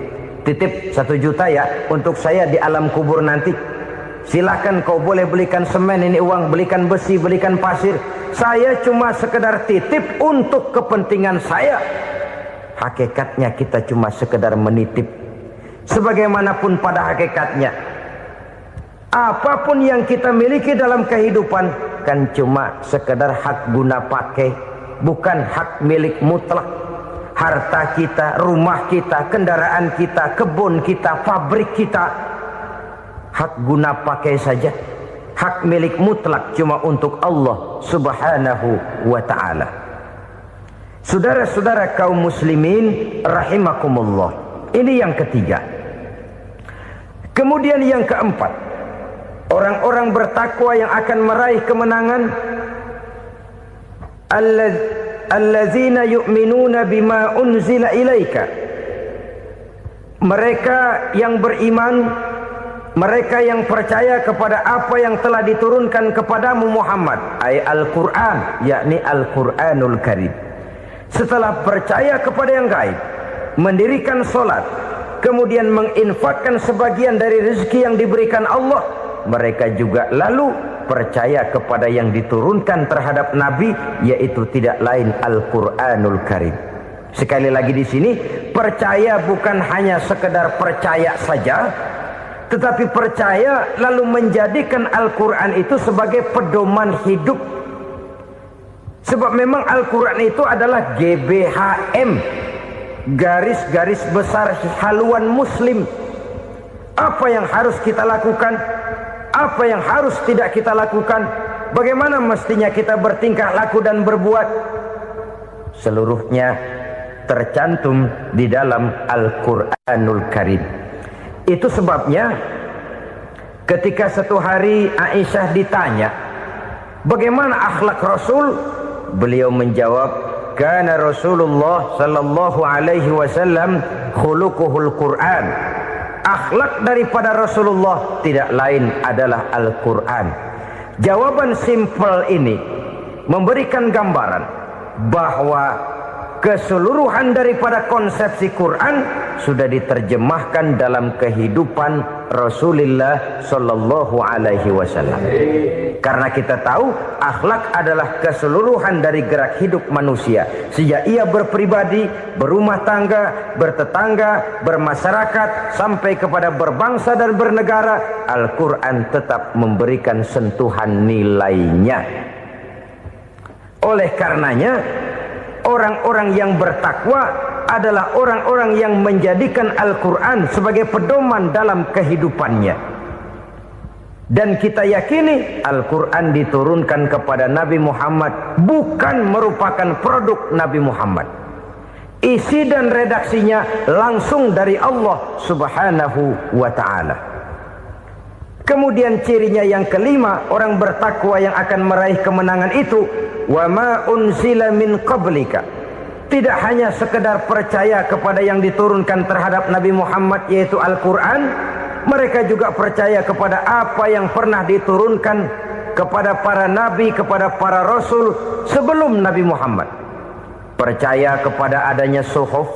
Titip 1 juta ya, untuk saya di alam kubur nanti. Silahkan kau boleh belikan semen, ini uang, belikan besi, belikan pasir. Saya cuma sekedar titip untuk kepentingan saya. Hakikatnya kita cuma sekedar menitip. Sebagaimanapun pada hakikatnya, apapun yang kita miliki dalam kehidupan kan cuma sekedar hak guna pakai, bukan hak milik mutlak. Harta kita, rumah kita, kendaraan kita, kebun kita, pabrik kita, hak guna pakai saja. Hak milik mutlak cuma untuk Allah subhanahu wa ta'ala. Saudara-saudara kaum muslimin rahimakumullah, ini yang ketiga. Kemudian yang keempat, orang-orang bertakwa yang akan meraih kemenangan, allazina yu'minuna bima unzila ilaika, mereka yang beriman, mereka yang percaya kepada apa yang telah diturunkan kepadamu Muhammad, ay Al-Quran, yakni Al-Quranul Karim. Setelah percaya kepada yang gaib, mendirikan solat, kemudian menginfakkan sebagian dari rezeki yang diberikan Allah, mereka juga lalu percaya kepada yang diturunkan terhadap Nabi, yaitu tidak lain Al-Quranul Karim. Sekali lagi di sini, percaya bukan hanya sekedar percaya saja, tetapi percaya lalu menjadikan Al-Quran itu sebagai pedoman hidup. Sebab memang Al-Quran itu adalah GBHM, garis-garis besar haluan muslim. Apa yang harus kita lakukan, apa yang harus tidak kita lakukan, bagaimana mestinya kita bertingkah laku dan berbuat, seluruhnya tercantum di dalam Al-Quranul Karim. Itu sebabnya ketika satu hari Aisyah ditanya bagaimana akhlak Rasul, beliau menjawab, kana Rasulullah sallallahu alaihi wasallam khuluquhul Quran. Akhlak daripada Rasulullah tidak lain adalah Al-Quran. Jawaban simpel ini memberikan gambaran bahwa keseluruhan daripada konsepsi Quran sudah diterjemahkan dalam kehidupan Rasulullah sallallahu alaihi wasallam. Karena kita tahu akhlak adalah keseluruhan dari gerak hidup manusia. Sejak ia berpribadi, berumah tangga, bertetangga, bermasyarakat, sampai kepada berbangsa dan bernegara, Al-Quran tetap memberikan sentuhan nilainya. Oleh karenanya, orang-orang yang bertakwa adalah orang-orang yang menjadikan Al-Quran sebagai pedoman dalam kehidupannya. Dan kita yakini Al-Quran diturunkan kepada Nabi Muhammad bukan merupakan produk Nabi Muhammad. Isi dan redaksinya langsung dari Allah subhanahu wa ta'ala. Kemudian cirinya yang kelima, orang bertakwa yang akan meraih kemenangan itu, wa ma unzila min qablika. Tidak hanya sekedar percaya kepada yang diturunkan terhadap Nabi Muhammad, yaitu Al-Quran, mereka juga percaya kepada apa yang pernah diturunkan kepada para nabi, kepada para rasul sebelum Nabi Muhammad. Percaya kepada adanya suhuf,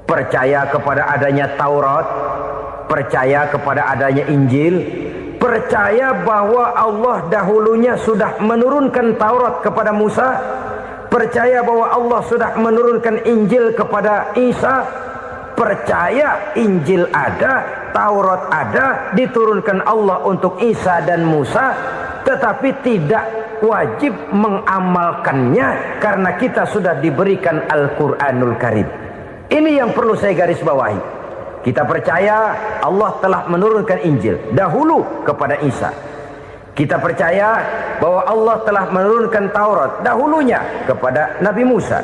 percaya kepada adanya Taurat, percaya kepada adanya Injil, percaya bahwa Allah dahulunya sudah menurunkan Taurat kepada Musa, percaya bahwa Allah sudah menurunkan Injil kepada Isa, percaya Injil ada, Taurat ada, diturunkan Allah untuk Isa dan Musa, tetapi tidak wajib mengamalkannya karena kita sudah diberikan Al-Quranul Karim. Ini yang perlu saya garis bawahi. Kita percaya Allah telah menurunkan Injil dahulu kepada Isa. Kita percaya bahwa Allah telah menurunkan Taurat dahulunya kepada Nabi Musa.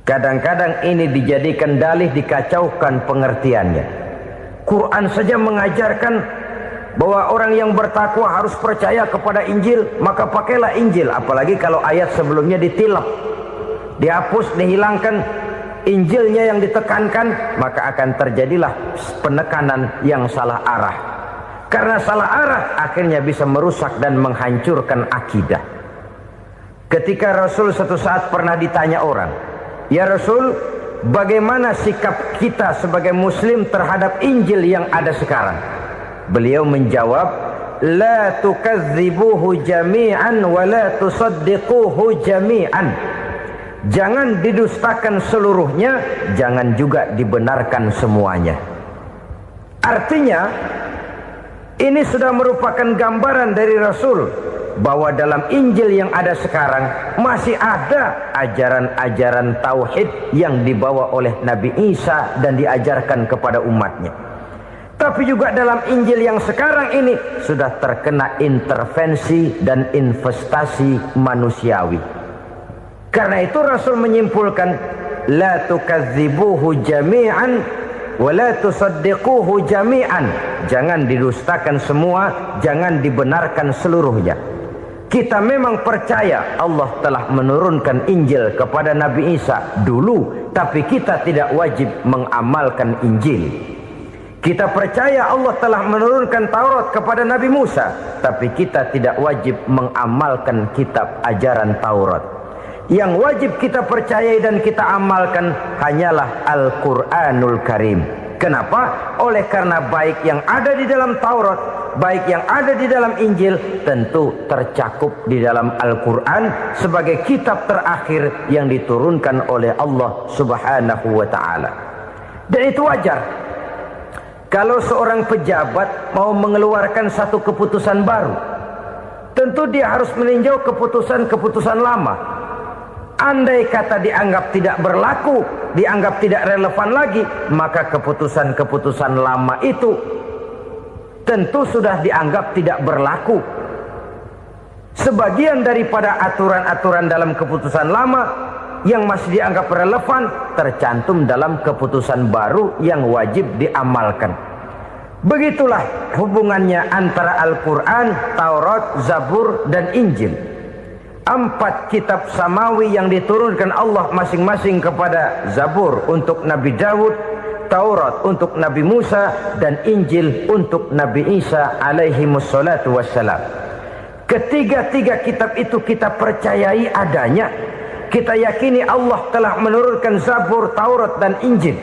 Kadang-kadang ini dijadikan dalih, dikacaukan pengertiannya. Quran saja mengajarkan bahwa orang yang bertakwa harus percaya kepada Injil, maka pakailah Injil. Apalagi kalau ayat sebelumnya ditilap, dihapus, dihilangkan, Injilnya yang ditekankan, maka akan terjadilah penekanan yang salah arah. Karena salah arah akhirnya bisa merusak dan menghancurkan akidah. Ketika Rasul suatu saat pernah ditanya orang, "Ya Rasul, bagaimana sikap kita sebagai muslim terhadap Injil yang ada sekarang?" Beliau menjawab, "La tukadzibuhu jami'an wa la tusaddiquhu jami'an." Jangan didustakan seluruhnya, jangan juga dibenarkan semuanya. Artinya, ini sudah merupakan gambaran dari Rasul bahwa dalam Injil yang ada sekarang masih ada ajaran-ajaran tauhid yang dibawa oleh Nabi Isa dan diajarkan kepada umatnya. Tapi juga dalam Injil yang sekarang ini sudah terkena intervensi dan investasi manusiawi. Karena itu Rasul menyimpulkan, la tukadzibuhu jami'an wa la tusaddiquhu jami'an. Jangan didustakan semua, jangan dibenarkan seluruhnya. Kita memang percaya Allah telah menurunkan Injil kepada Nabi Isa dulu, tapi kita tidak wajib mengamalkan Injil. Kita percaya Allah telah menurunkan Taurat kepada Nabi Musa, tapi kita tidak wajib mengamalkan kitab ajaran Taurat. Yang wajib kita percayai dan kita amalkan hanyalah Al-Quranul Karim. Kenapa? Oleh karena baik yang ada di dalam Taurat, baik yang ada di dalam Injil, tentu tercakup di dalam Al-Quran sebagai kitab terakhir yang diturunkan oleh Allah Subhanahu wa ta'ala. Dan itu wajar. Kalau seorang pejabat mau mengeluarkan satu keputusan baru, tentu dia harus meninjau keputusan-keputusan lama. Andai kata dianggap tidak berlaku, dianggap tidak relevan lagi, maka keputusan-keputusan lama itu tentu sudah dianggap tidak berlaku. Sebagian daripada aturan-aturan dalam keputusan lama yang masih dianggap relevan tercantum dalam keputusan baru yang wajib diamalkan. Begitulah hubungannya antara Al-Quran, Taurat, Zabur, dan Injil. 4 kitab samawi yang diturunkan Allah masing-masing kepada Zabur untuk Nabi Daud, Taurat untuk Nabi Musa, dan Injil untuk Nabi Isa alaihi wassalatu wassalam. Ketiga-tiga kitab itu kita percayai adanya. Kita yakini Allah telah menurunkan Zabur, Taurat, dan Injil.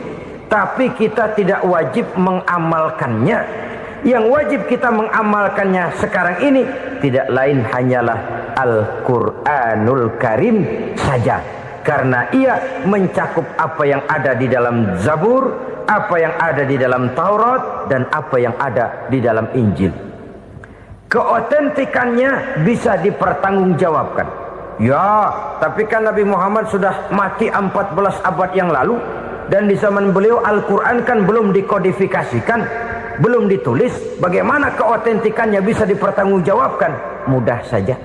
Tapi kita tidak wajib mengamalkannya. Yang wajib kita mengamalkannya sekarang ini tidak lain hanyalah Al-Quranul Karim saja. Karena ia mencakup apa yang ada di dalam Zabur, apa yang ada di dalam Taurat, dan apa yang ada di dalam Injil. Keotentikannya bisa dipertanggungjawabkan. Ya, tapi kan Nabi Muhammad sudah mati 14 abad yang lalu, dan di zaman beliau Al-Quran kan belum dikodifikasikan, belum ditulis. Bagaimana keotentikannya bisa dipertanggungjawabkan? Mudah saja.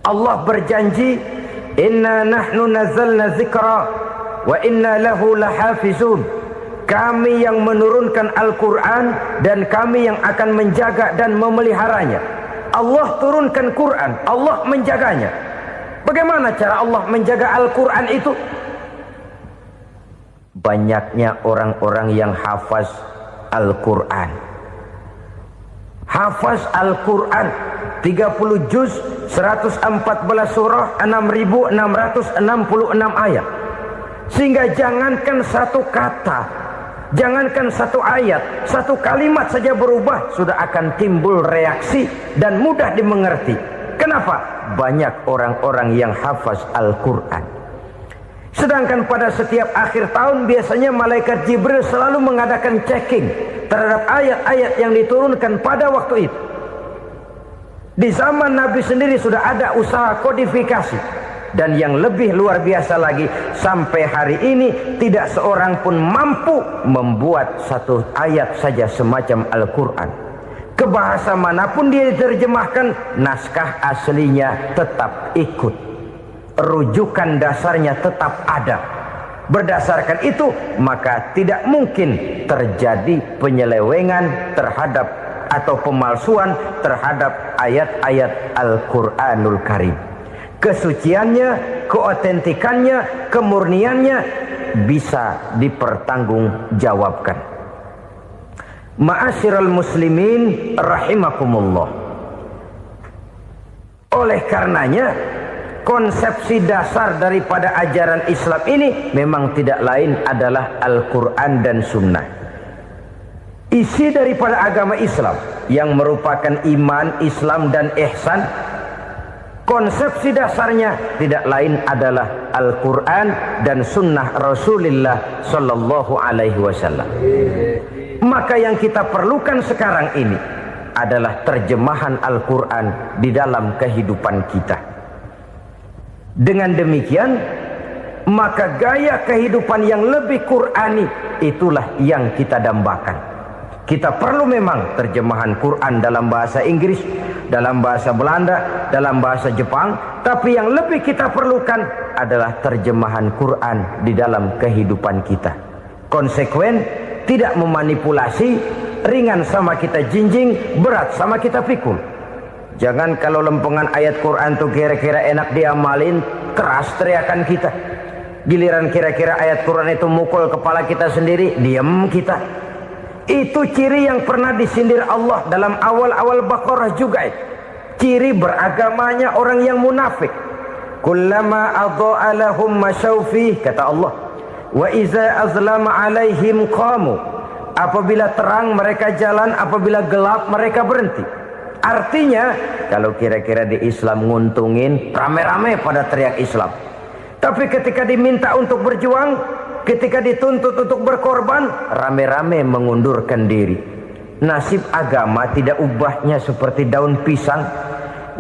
Allah berjanji, "Inna nahnu nazzalna dzikra wa inna lahu lahafizun." Kami yang menurunkan Al-Quran dan kami yang akan menjaga dan memeliharanya. Allah turunkan Quran, Allah menjaganya. Bagaimana cara Allah menjaga Al-Quran itu? Banyaknya orang-orang yang hafaz Al-Quran. Hafaz Al-Quran 30 juz, 114 surah, 6.666 ayat. Sehingga jangankan satu kata, Jangankan satu ayat, satu kalimat saja berubah, sudah akan timbul reaksi dan mudah dimengerti. Kenapa? Banyak orang-orang yang hafaz Al-Quran. Sedangkan pada setiap akhir tahun biasanya malaikat Jibril selalu mengadakan checking terhadap ayat-ayat yang diturunkan pada waktu itu. Di zaman Nabi sendiri sudah ada usaha kodifikasi. Dan yang lebih luar biasa lagi, sampai hari ini tidak seorang pun mampu membuat satu ayat saja semacam Al-Quran. Ke bahasa manapun dia diterjemahkan, naskah aslinya tetap ikut. Rujukan dasarnya tetap ada. Berdasarkan itu, maka tidak mungkin terjadi penyelewengan terhadap atau pemalsuan terhadap ayat-ayat Al-Quranul Karim. Kesuciannya, keotentikannya, kemurniannya bisa dipertanggungjawabkan. Ma'asyiral muslimin rahimakumullah. Oleh karenanya, konsepsi dasar daripada ajaran Islam ini memang tidak lain adalah Al-Quran dan Sunnah. Isi daripada agama Islam yang merupakan iman, Islam dan ihsan, konsepsi dasarnya tidak lain adalah Al-Quran dan Sunnah Rasulullah Sallallahu Alaihi Wasallam. Maka yang kita perlukan sekarang ini adalah terjemahan Al-Quran di dalam kehidupan kita. Dengan demikian, maka gaya kehidupan yang lebih Qurani itulah yang kita dambakan. Kita perlu memang terjemahan Quran dalam bahasa Inggris, dalam bahasa Belanda, dalam bahasa Jepang, tapi yang lebih kita perlukan adalah terjemahan Quran di dalam kehidupan kita. Konsekuen, tidak memanipulasi, ringan sama kita jinjing, berat sama kita pikul. Jangan kalau lempengan ayat Quran itu kira-kira enak diamalin, keras teriakan kita. Giliran kira-kira ayat Quran itu mukul kepala kita sendiri, diam kita. Itu ciri yang pernah disindir Allah dalam awal-awal Baqarah juga. Ciri beragamanya orang yang munafik. Kullama adha'a lahum masyawfih, kata Allah. Wa iza azlama alaihim qamu. Apabila terang mereka jalan, apabila gelap mereka berhenti. Artinya, kalau kira-kira di Islam nguntungin, rame-rame pada teriak Islam. Tapi ketika diminta untuk berjuang, ketika dituntut untuk berkorban, rame-rame mengundurkan diri. Nasib agama tidak ubahnya seperti daun pisang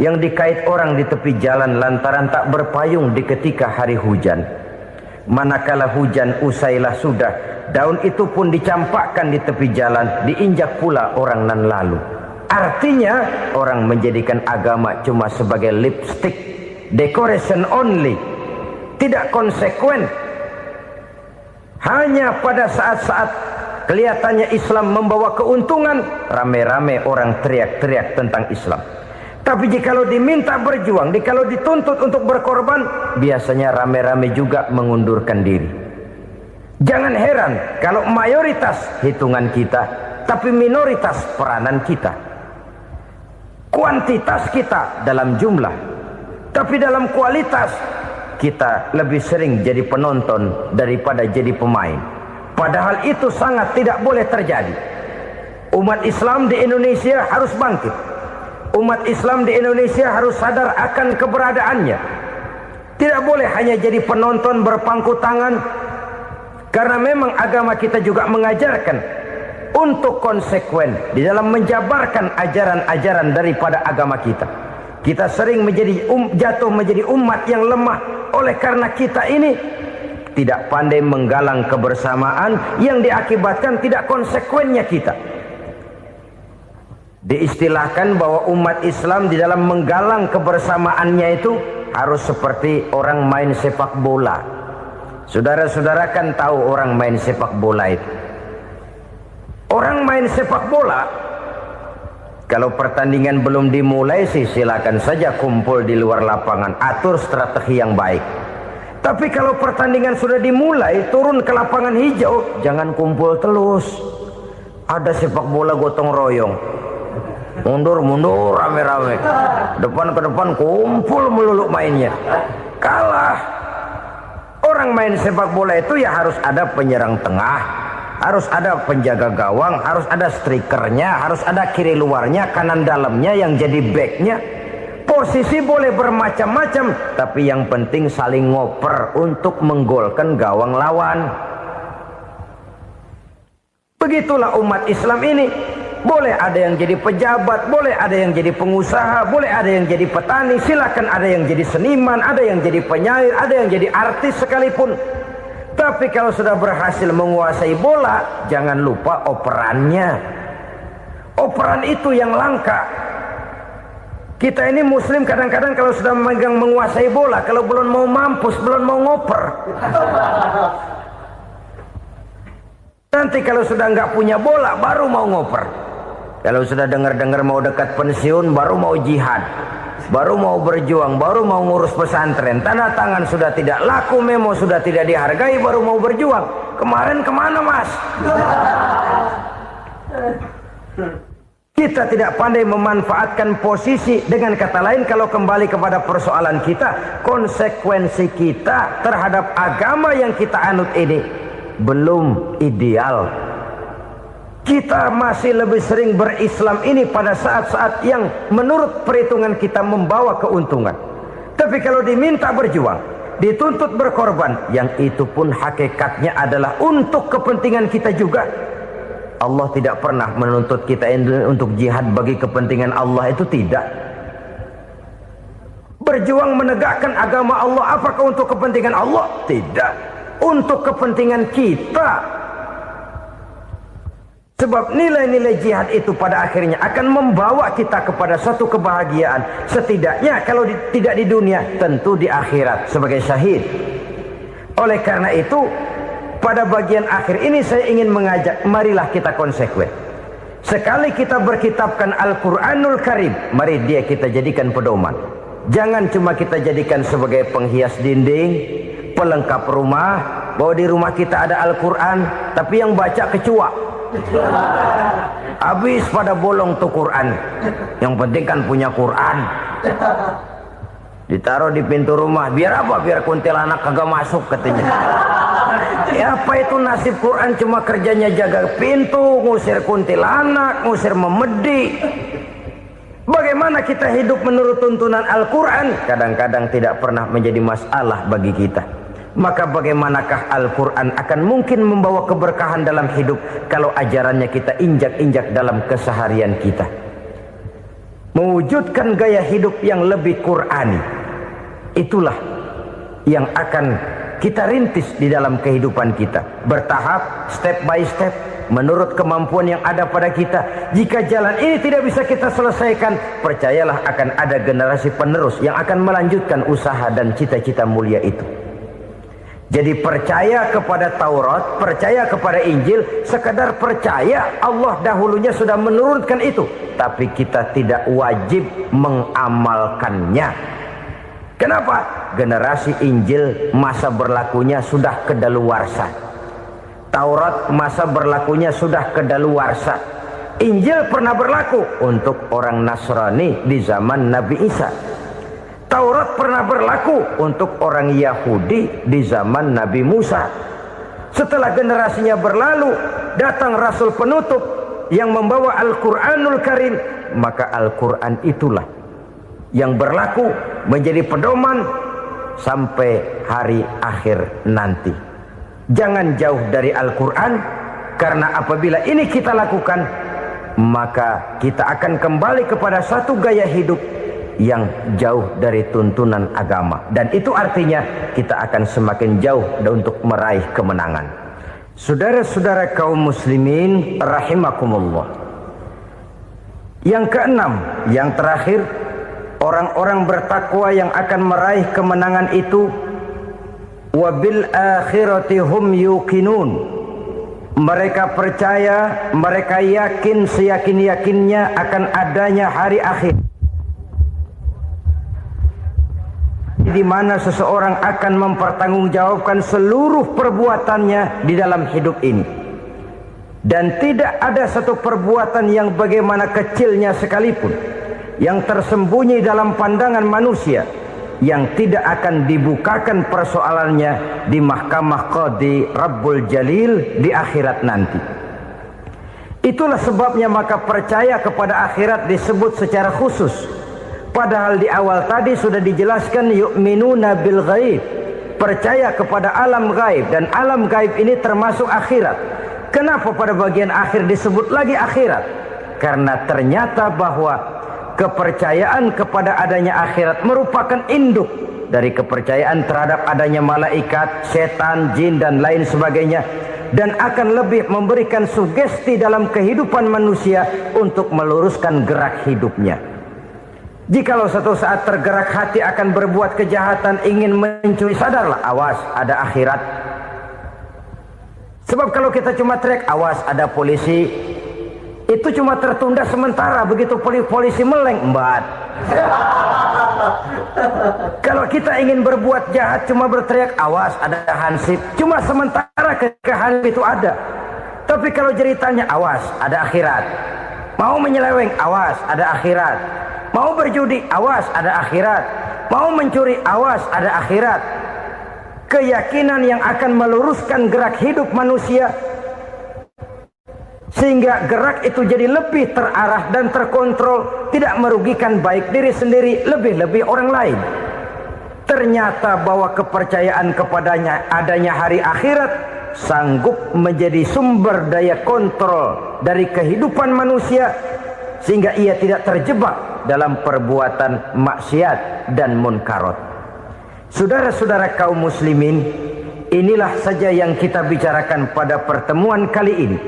yang dikait orang di tepi jalan lantaran tak berpayung di ketika hari hujan. Manakala hujan usailah sudah, daun itu pun dicampakkan di tepi jalan, diinjak pula orang nan lalu. Artinya, orang menjadikan agama cuma sebagai lipstick, decoration only, tidak konsekuen. Hanya pada saat-saat kelihatannya Islam membawa keuntungan, rame-rame orang teriak-teriak tentang Islam. Tapi jikalau diminta berjuang, jikalau dituntut untuk berkorban, biasanya rame-rame juga mengundurkan diri. Jangan heran kalau mayoritas hitungan kita, tapi minoritas peranan kita. Kuantitas kita dalam jumlah, tapi dalam kualitas kita lebih sering jadi penonton daripada jadi pemain. Padahal itu sangat tidak boleh terjadi. Umat Islam di Indonesia harus bangkit. Umat Islam di Indonesia harus sadar akan keberadaannya. Tidak boleh hanya jadi penonton berpangku tangan. Karena memang agama kita juga mengajarkan untuk konsekuen di dalam menjabarkan ajaran-ajaran daripada agama kita. Kita sering menjadi jatuh menjadi umat yang lemah oleh karena kita ini tidak pandai menggalang kebersamaan yang diakibatkan tidak konsekuennya kita. Diistilahkan bahwa umat Islam di dalam menggalang kebersamaannya itu harus seperti orang main sepak bola. Saudara-saudara kan tahu orang main sepak bola itu. Orang main sepak bola, kalau pertandingan belum dimulai sih silakan saja kumpul di luar lapangan, atur strategi yang baik. Tapi kalau pertandingan sudah dimulai, turun ke lapangan hijau, jangan kumpul terus. Ada sepak bola gotong royong, mundur-mundur rame-rame, depan ke depan kumpul melulu mainnya. Kalah. Orang main sepak bola itu ya harus ada penyerang tengah, Harus ada penjaga gawang, harus ada strikernya, harus ada kiri luarnya, kanan dalamnya yang jadi backnya. Posisi boleh bermacam-macam, tapi yang penting saling ngoper untuk menggolkan gawang lawan. Begitulah umat Islam ini. Boleh ada yang jadi pejabat, boleh ada yang jadi pengusaha, boleh ada yang jadi petani, silakan ada yang jadi seniman, ada yang jadi penyair, ada yang jadi artis sekalipun. Tapi kalau sudah berhasil menguasai bola, jangan lupa operannya. Operan itu yang langka. Kita ini muslim kadang-kadang kalau sudah memegang menguasai bola, kalau belum mau mampus, belum mau ngoper. Nanti kalau sudah nggak punya bola, baru mau ngoper. Kalau sudah dengar-dengar mau dekat pensiun, baru mau jihad, baru mau berjuang, baru mau ngurus pesantren. Tanda tangan sudah tidak laku, memo sudah tidak dihargai, baru mau berjuang. Kemarin kemana mas? Kita tidak pandai memanfaatkan posisi. Dengan kata lain, kalau kembali kepada persoalan kita, konsekuensi kita terhadap agama yang kita anut ini belum ideal. Kita masih lebih sering berislam ini pada saat-saat yang menurut perhitungan kita membawa keuntungan. Tapi kalau diminta berjuang, dituntut berkorban, yang itu pun hakikatnya adalah untuk kepentingan kita juga. Allah tidak pernah menuntut kita untuk jihad bagi kepentingan Allah, itu tidak. Berjuang menegakkan agama Allah, apakah untuk kepentingan Allah? Tidak. Untuk kepentingan kita. Sebab nilai-nilai jihad itu pada akhirnya akan membawa kita kepada suatu kebahagiaan. Setidaknya kalau tidak di dunia, tentu di akhirat sebagai syahid. Oleh karena itu, pada bagian akhir ini saya ingin mengajak, marilah kita konsekuen. Sekali kita berkitabkan Al-Quranul Karim, mari dia kita jadikan pedoman. Jangan cuma kita jadikan sebagai penghias dinding, pelengkap rumah, bahwa di rumah kita ada Al-Quran, tapi yang baca kecoa. Habis pada bolong tuh Quran. Yang penting kan punya Quran. Ditaruh di pintu rumah. Biar apa? Biar kuntilanak kagak masuk katanya. Ya apa itu nasib Quran, cuma kerjanya jaga pintu, ngusir kuntilanak, ngusir memedi. Bagaimana kita hidup menurut tuntunan Al-Quran? Kadang-kadang tidak pernah menjadi masalah bagi kita. Maka bagaimanakah Al-Quran akan mungkin membawa keberkahan dalam hidup kalau ajarannya kita injak-injak dalam keseharian kita? Mewujudkan gaya hidup yang lebih Qurani, itulah yang akan kita rintis di dalam kehidupan kita. Bertahap, step by step, menurut kemampuan yang ada pada kita. Jika jalan ini tidak bisa kita selesaikan, percayalah akan ada generasi penerus yang akan melanjutkan usaha dan cita-cita mulia itu. Jadi percaya kepada Taurat, percaya kepada Injil, sekadar percaya Allah dahulunya sudah menurunkan itu. Tapi kita tidak wajib mengamalkannya. Kenapa? Generasi Injil masa berlakunya sudah kedaluwarsa. Taurat masa berlakunya sudah kedaluwarsa. Injil pernah berlaku untuk orang Nasrani di zaman Nabi Isa. Taurat pernah berlaku untuk orang Yahudi di zaman Nabi Musa. Setelah generasinya berlalu, datang Rasul penutup yang membawa Al-Quranul Karim. Maka Al-Quran itulah yang berlaku menjadi pedoman sampai hari akhir nanti. Jangan jauh dari Al-Quran, karena apabila ini kita lakukan, maka kita akan kembali kepada satu gaya hidup yang jauh dari tuntunan agama, dan itu artinya kita akan semakin jauh untuk meraih kemenangan. Saudara-saudara kaum muslimin rahimakumullah. Yang keenam, yang terakhir, orang-orang bertakwa yang akan meraih kemenangan itu wabil akhirati hum yuqinun. Mereka percaya, mereka yakin seyakin-yakinnya akan adanya hari akhir, di mana seseorang akan mempertanggungjawabkan seluruh perbuatannya di dalam hidup ini. Dan tidak ada satu perbuatan yang bagaimana kecilnya sekalipun yang tersembunyi dalam pandangan manusia yang tidak akan dibukakan persoalannya di mahkamah Qadi Rabbul Jalil di akhirat nanti. Itulah sebabnya maka percaya kepada akhirat disebut secara khusus. Padahal di awal tadi sudah dijelaskan yu'minuna bil ghaib, percaya kepada alam gaib, dan alam gaib ini termasuk akhirat. Kenapa pada bagian akhir disebut lagi akhirat? Karena ternyata bahwa kepercayaan kepada adanya akhirat merupakan induk dari kepercayaan terhadap adanya malaikat, setan, jin dan lain sebagainya, dan akan lebih memberikan sugesti dalam kehidupan manusia untuk meluruskan gerak hidupnya. Jikalau satu saat tergerak hati akan berbuat kejahatan, ingin mencuri, sadarlah, awas ada akhirat. Sebab kalau kita cuma teriak awas ada polisi, itu cuma tertunda sementara. Begitu polisi meleng, embat. Kalau kita ingin berbuat jahat cuma berteriak awas ada hansip, cuma sementara ketika hansip itu ada. Tapi kalau ceritanya awas ada akhirat, mau menyeleweng awas ada akhirat, mau berjudi awas ada akhirat, mau mencuri awas ada akhirat. Keyakinan yang akan meluruskan gerak hidup manusia sehingga gerak itu jadi lebih terarah dan terkontrol, tidak merugikan baik diri sendiri, lebih-lebih orang lain. Ternyata bahwa kepercayaan kepadanya adanya hari akhirat sanggup menjadi sumber daya kontrol dari kehidupan manusia, sehingga ia tidak terjebak dalam perbuatan maksiat dan munkarat. Saudara-saudara kaum muslimin, inilah saja yang kita bicarakan pada pertemuan kali ini.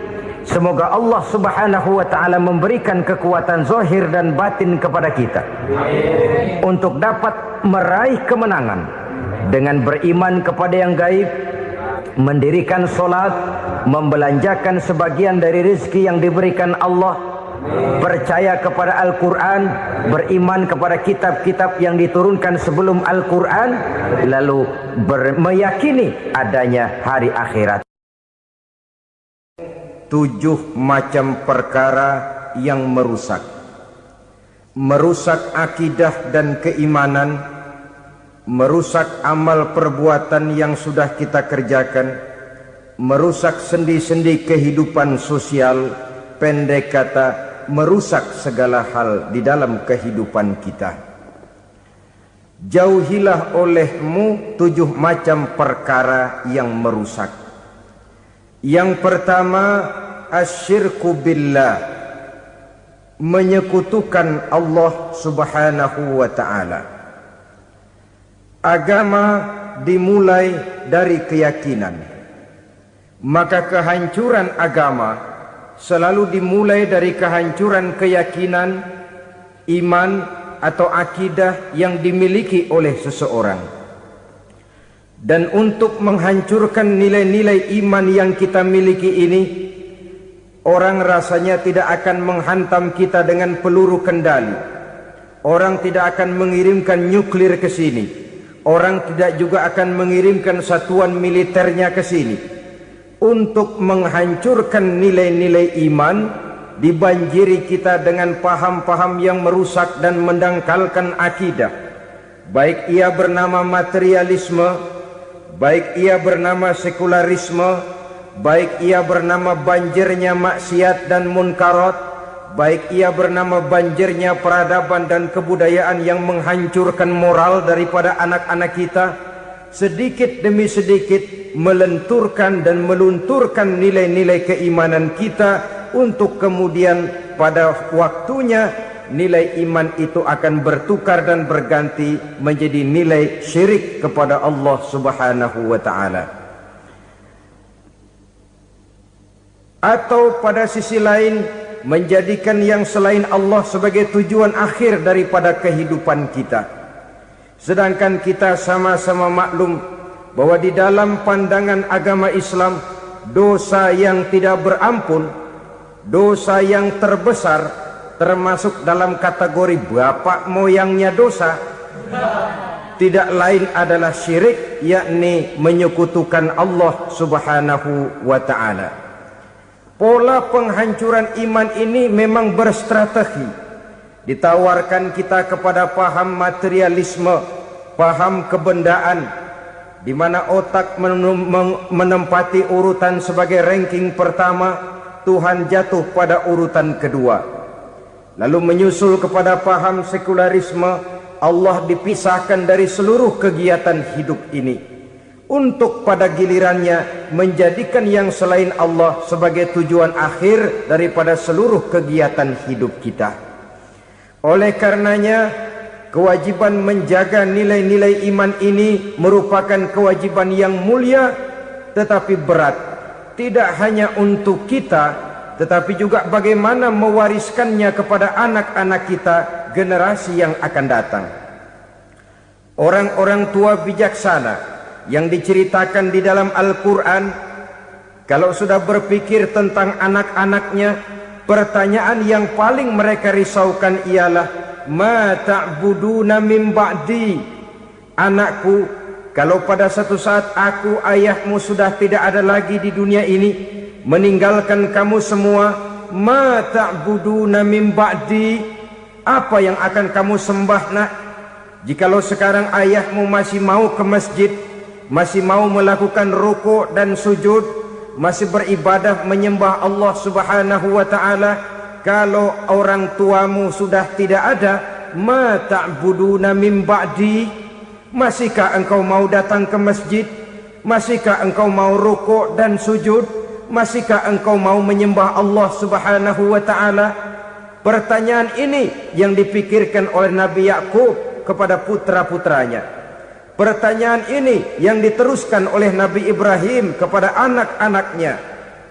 Semoga Allah subhanahu wa ta'ala memberikan kekuatan zahir dan batin kepada kita. Amin. Untuk dapat meraih kemenangan dengan beriman kepada yang gaib, mendirikan solat, membelanjakan sebagian dari rezeki yang diberikan Allah, percaya kepada Al-Quran, beriman kepada kitab-kitab yang diturunkan sebelum Al-Quran, lalu meyakini adanya hari akhirat. 7 macam perkara yang merusak akidah dan keimanan, merusak amal perbuatan yang sudah kita kerjakan, merusak sendi-sendi kehidupan sosial, pendek kata merusak segala hal di dalam kehidupan kita. Jauhilah olehmu 7 macam perkara yang merusak. Yang pertama, asyirku billah, menyekutukan Allah subhanahu wa ta'ala. Agama dimulai dari keyakinan, maka kehancuran agama selalu dimulai dari kehancuran keyakinan, iman atau akidah yang dimiliki oleh seseorang. Dan untuk menghancurkan nilai-nilai iman yang kita miliki ini, orang rasanya tidak akan menghantam kita dengan peluru kendali. Orang tidak akan mengirimkan nuklir ke sini. Orang tidak juga akan mengirimkan satuan militernya ke sini. Untuk menghancurkan nilai-nilai iman, dibanjiri kita dengan paham-paham yang merusak dan mendangkalkan akidah. Baik ia bernama materialisme, baik ia bernama sekularisme, baik ia bernama banjirnya maksiat dan munkarat, baik ia bernama banjirnya peradaban dan kebudayaan yang menghancurkan moral daripada anak-anak kita, sedikit demi sedikit melenturkan dan melunturkan nilai-nilai keimanan kita, untuk kemudian pada waktunya nilai iman itu akan bertukar dan berganti menjadi nilai syirik kepada Allah subhanahu wa ta'ala. Atau pada sisi lain, menjadikan yang selain Allah sebagai tujuan akhir daripada kehidupan kita. Sedangkan kita sama-sama maklum bahwa di dalam pandangan agama Islam, dosa yang tidak berampun, dosa yang terbesar, termasuk dalam kategori bapak moyangnya dosa, tidak lain adalah syirik, yakni menyekutukan Allah subhanahu wa ta'ala. Pola penghancuran iman ini memang berstrategi. Ditawarkan kita kepada paham materialisme, paham kebendaan, di mana otak menempati urutan sebagai ranking pertama, Tuhan jatuh pada urutan kedua. Lalu menyusul kepada paham sekularisme, Allah dipisahkan dari seluruh kegiatan hidup ini, untuk pada gilirannya menjadikan yang selain Allah sebagai tujuan akhir daripada seluruh kegiatan hidup kita. Oleh karenanya, kewajiban menjaga nilai-nilai iman ini merupakan kewajiban yang mulia tetapi berat, tidak hanya untuk kita, tetapi juga bagaimana mewariskannya kepada anak-anak kita, generasi yang akan datang. Orang-orang tua bijaksana yang diceritakan di dalam Al-Quran, kalau sudah berpikir tentang anak-anaknya, pertanyaan yang paling mereka risaukan ialah, ma ta'buduna min ba'di. Anakku, kalau pada satu saat aku, ayahmu sudah tidak ada lagi di dunia ini, meninggalkan kamu semua, ma ta'buduna min ba'di, apa yang akan kamu sembah nak? Jikalau sekarang ayahmu masih mau ke masjid, masih mau melakukan rukuk dan sujud, masih beribadah menyembah Allah Subhanahu wa ta'ala, kalau orang tuamu sudah tidak ada, ma ta'buduna min ba'di, masihkah engkau mau datang ke masjid? Masihkah engkau mau rukuk dan sujud? Masihkah engkau mau menyembah Allah Subhanahu wa ta'ala? Pertanyaan ini yang dipikirkan oleh Nabi Yakub kepada putra-putranya. Pertanyaan ini yang diteruskan oleh Nabi Ibrahim kepada anak-anaknya.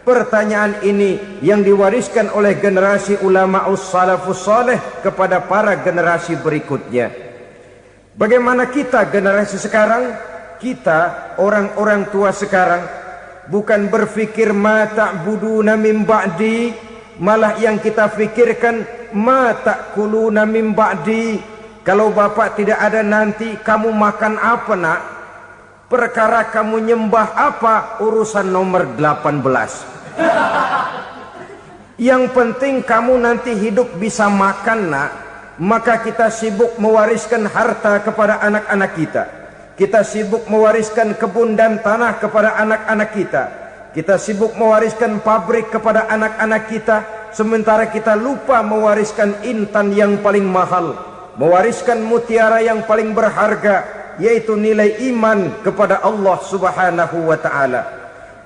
Pertanyaan ini yang diwariskan oleh generasi ulama'us salafus saleh kepada para generasi berikutnya. Bagaimana kita generasi sekarang? Kita orang-orang tua sekarang bukan berfikir ma ta'buduna min ba'di, malah yang kita fikirkan ma ta'kuluna min ba'di. Kalau bapak tidak ada nanti kamu makan apa nak? Perkara kamu nyembah apa, urusan nomor 18. Yang penting kamu nanti hidup bisa makan nak. Maka kita sibuk mewariskan harta kepada anak-anak kita. Kita sibuk mewariskan kebun dan tanah kepada anak-anak kita. Kita sibuk mewariskan pabrik kepada anak-anak kita, sementara kita lupa mewariskan intan yang paling mahal, mewariskan mutiara yang paling berharga, yaitu nilai iman kepada Allah Subhanahu wa ta'ala.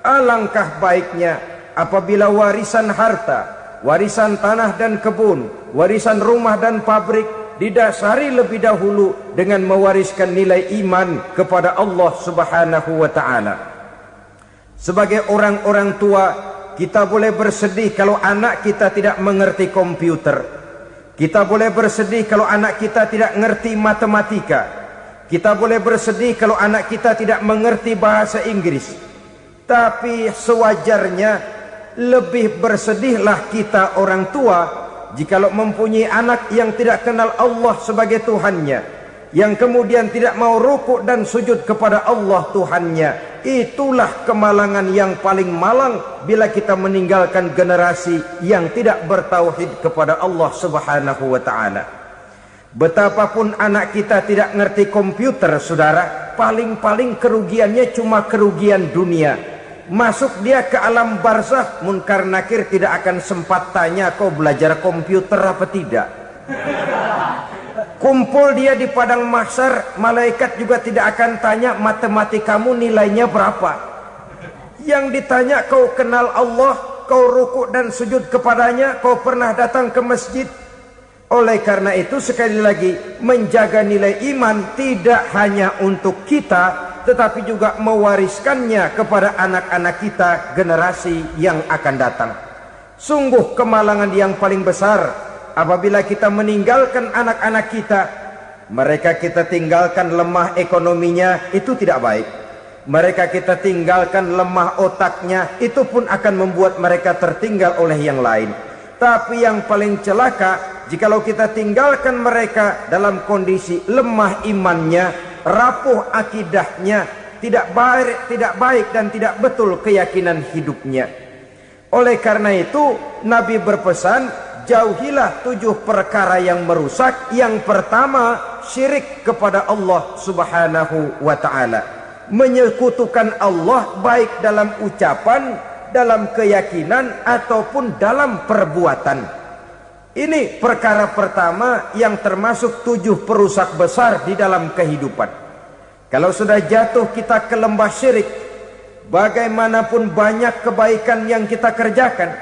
Alangkah baiknya apabila warisan harta, warisan tanah dan kebun, warisan rumah dan pabrik didasari lebih dahulu dengan mewariskan nilai iman kepada Allah Subhanahu wa ta'ala. Sebagai orang-orang tua, kita boleh bersedih kalau anak kita tidak mengerti komputer. Kita boleh bersedih kalau anak kita tidak mengerti matematika. Kita boleh bersedih kalau anak kita tidak mengerti bahasa Inggris. Tapi sewajarnya lebih bersedihlah kita orang tua jikalau mempunyai anak yang tidak kenal Allah sebagai Tuhannya, yang kemudian tidak mau rukuk dan sujud kepada Allah Tuhannya. Itulah kemalangan yang paling malang bila kita meninggalkan generasi yang tidak bertauhid kepada Allah Subhanahu wa ta'ala. Betapapun anak kita tidak ngerti komputer, saudara, paling-paling kerugiannya cuma kerugian dunia. Masuk dia ke alam barzakh, munkar nakir tidak akan sempat tanya kau belajar komputer apa tidak. Kumpul dia di padang mahsyar, malaikat juga tidak akan tanya matematikamu nilainya berapa. Yang ditanya kau kenal Allah, kau rukuk dan sujud kepadanya, kau pernah datang ke masjid. Oleh karena itu sekali lagi, menjaga nilai iman tidak hanya untuk kita, tetapi juga mewariskannya kepada anak-anak kita, generasi yang akan datang. Sungguh kemalangan yang paling besar apabila kita meninggalkan anak-anak kita. Mereka kita tinggalkan lemah ekonominya, itu tidak baik. Mereka kita tinggalkan lemah otaknya, itu pun akan membuat mereka tertinggal oleh yang lain. Tapi yang paling celaka, jikalau kita tinggalkan mereka dalam kondisi lemah imannya, rapuh akidahnya, tidak baik dan tidak betul keyakinan hidupnya. Oleh karena itu Nabi berpesan, jauhilah 7 perkara yang merusak. Yang pertama, syirik kepada Allah Subhanahu wa ta'ala, menyekutukan Allah baik dalam ucapan, dalam keyakinan ataupun dalam perbuatan. Ini perkara pertama yang termasuk 7 perusak besar di dalam kehidupan. Kalau sudah jatuh kita ke lembah syirik, bagaimanapun banyak kebaikan yang kita kerjakan,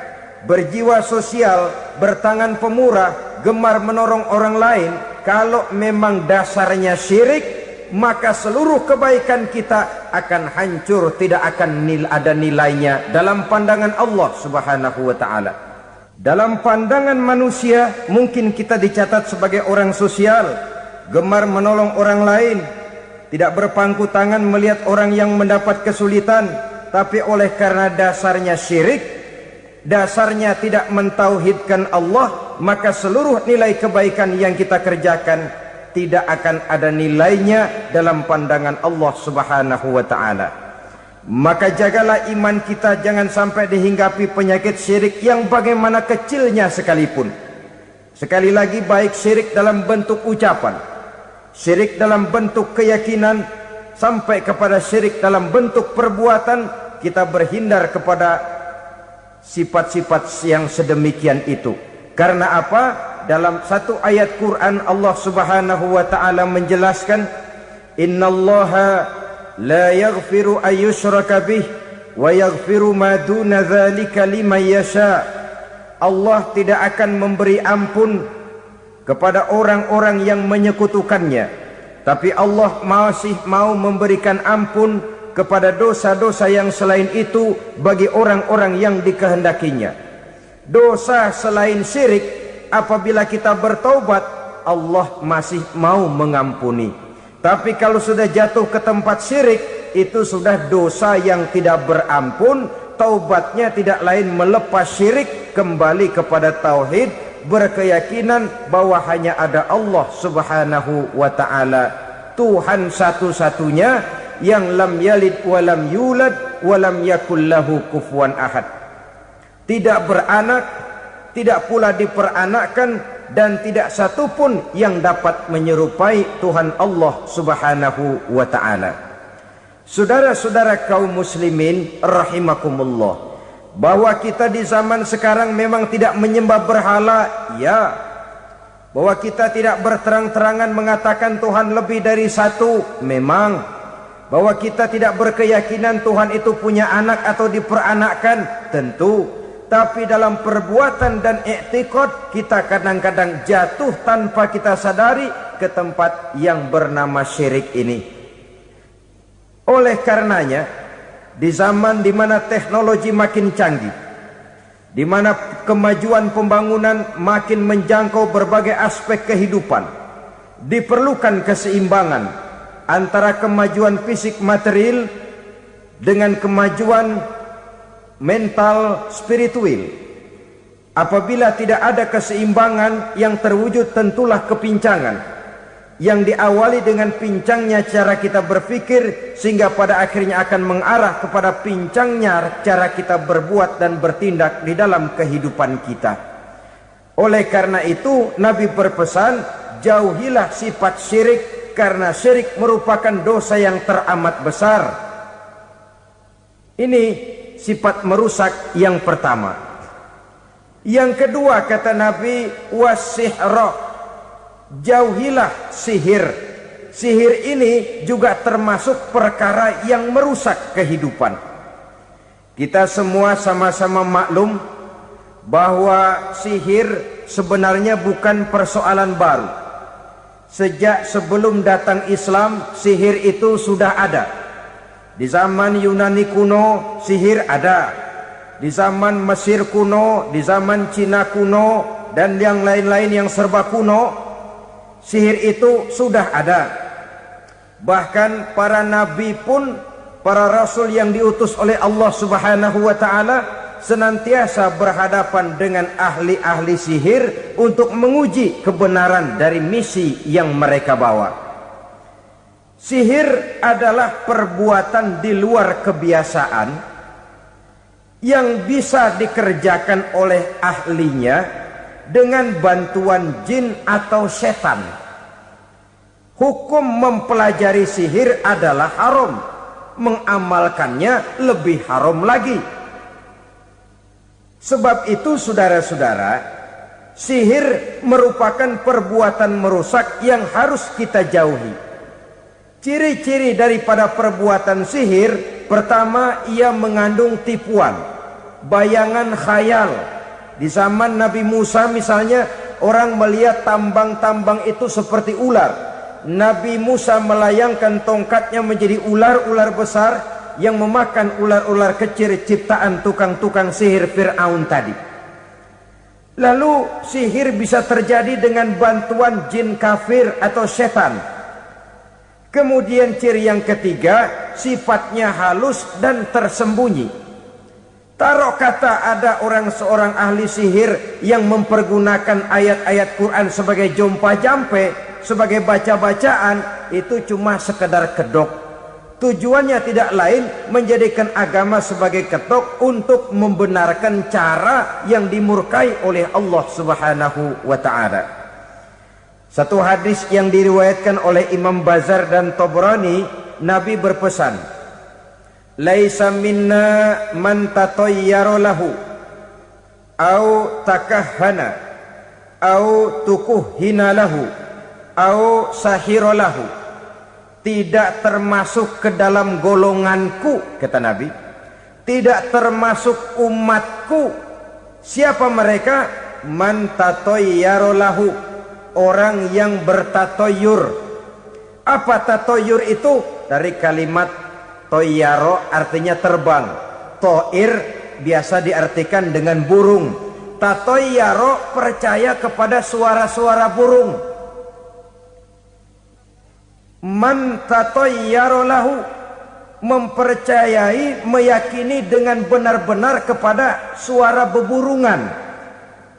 berjiwa sosial, bertangan pemurah, gemar menolong orang lain, kalau memang dasarnya syirik, maka seluruh kebaikan kita akan hancur, tidak akan ada nilainya dalam pandangan Allah Subhanahu wa ta'ala. Dalam pandangan manusia mungkin kita dicatat sebagai orang sosial, gemar menolong orang lain, tidak berpangku tangan melihat orang yang mendapat kesulitan, tapi oleh karena dasarnya syirik, dasarnya tidak mentauhidkan Allah, maka seluruh nilai kebaikan yang kita kerjakan tidak akan ada nilainya dalam pandangan Allah Subhanahu wa ta'ala. Maka jagalah iman kita jangan sampai dihinggapi penyakit syirik yang bagaimana kecilnya sekalipun. Sekali lagi, baik syirik dalam bentuk ucapan, syirik dalam bentuk keyakinan, sampai kepada syirik dalam bentuk perbuatan, kita berhindar kepada sifat-sifat yang sedemikian itu. Karena apa? Dalam satu ayat Quran Allah Subhanahu wa ta'ala menjelaskan, innallaha la yaghfiru ayyushraka bih wa yaghfiru ma duna dzalika liman yasha. Allah tidak akan memberi ampun kepada orang-orang yang menyekutukannya, tapi Allah masih mau memberikan ampun kepada dosa-dosa yang selain itu bagi orang-orang yang dikehendakinya. Dosa selain syirik, apabila kita bertaubat, Allah masih mau mengampuni. Tapi kalau sudah jatuh ke tempat syirik, itu sudah dosa yang tidak berampun. Taubatnya tidak lain melepas syirik, kembali kepada tauhid, berkeyakinan bahwa hanya ada Allah Subhanahu wa ta'ala, Tuhan satu-satunya yang lam yalid walam yulad walam yakul lahu kufuwan ahad. Tidak beranak, tidak pula diperanakkan, dan tidak satupun yang dapat menyerupai Tuhan Allah Subhanahu wa ta'ala. Saudara-saudara kaum muslimin rahimakumullah, bahwa kita di zaman sekarang memang tidak menyembah berhala, ya. Bahwa kita tidak berterang-terangan mengatakan Tuhan lebih dari satu, memang. Bahwa kita tidak berkeyakinan Tuhan itu punya anak atau diperanakkan, tentu. Tapi dalam perbuatan dan i'tiqad kita kadang-kadang jatuh tanpa kita sadari ke tempat yang bernama syirik ini. Oleh karenanya, di zaman di mana teknologi makin canggih, di mana kemajuan pembangunan makin menjangkau berbagai aspek kehidupan, diperlukan keseimbangan antara kemajuan fisik material dengan kemajuan mental spiritual. Apabila tidak ada keseimbangan, yang terwujud tentulah kepincangan, yang diawali dengan pincangnya cara kita berpikir, sehingga pada akhirnya akan mengarah kepada pincangnya cara kita berbuat dan bertindak di dalam kehidupan kita. Oleh karena itu Nabi berpesan, jauhilah sifat syirik, karena syirik merupakan dosa yang teramat besar. Ini sifat merusak yang pertama. Yang kedua, kata Nabi, wasihra, jauhilah sihir. Sihir ini juga termasuk perkara yang merusak kehidupan. Kita semua sama-sama maklum bahwa sihir sebenarnya bukan persoalan baru. Sejak sebelum datang Islam, sihir itu sudah ada. Di zaman Yunani kuno, sihir ada. Di zaman Mesir kuno, di zaman Cina kuno, dan yang lain-lain yang serba kuno, sihir itu sudah ada. Bahkan para nabi pun, para rasul yang diutus oleh Allah Subhanahu wa ta'ala, senantiasa berhadapan dengan ahli-ahli sihir untuk menguji kebenaran dari misi yang mereka bawa. Sihir adalah perbuatan di luar kebiasaan yang bisa dikerjakan oleh ahlinya dengan bantuan jin atau setan. Hukum mempelajari sihir adalah haram, mengamalkannya lebih haram lagi. Sebab itu saudara-saudara, sihir merupakan perbuatan merusak yang harus kita jauhi. Ciri-ciri daripada perbuatan sihir, pertama, ia mengandung tipuan, bayangan khayal. Di zaman Nabi Musa misalnya, orang melihat tambang-tambang itu seperti ular. Nabi Musa melayangkan tongkatnya menjadi ular-ular besar yang memakan ular-ular kecil ciptaan tukang-tukang sihir Fir'aun tadi. Lalu sihir bisa terjadi dengan bantuan jin kafir atau setan. Kemudian ciri yang ketiga, sifatnya halus dan tersembunyi. Taruh kata ada seorang ahli sihir yang mempergunakan ayat-ayat Quran sebagai jompa-jampe, sebagai baca-bacaan, itu cuma sekedar kedok. Tujuannya tidak lain menjadikan agama sebagai kedok untuk membenarkan cara yang dimurkai oleh Allah Subhanahu wa ta'ala. Satu hadis yang diriwayatkan oleh Imam Bazar dan Tabrani, Nabi berpesan, "Laisa minna man tatayyara lahu au takahhana au tukuhhina lahu au sahira lahu." Tidak termasuk ke dalam golonganku, kata Nabi. Tidak termasuk umatku. Siapa mereka? Man tatayyara lahu, orang yang bertatoyur. Apa tatoyur itu? Dari kalimat toyaro, artinya terbang. Toir biasa diartikan dengan burung. Tatoyaro percaya kepada suara-suara burung. Man tatayyara lahu, mempercayai, meyakini dengan benar-benar kepada suara beburungan.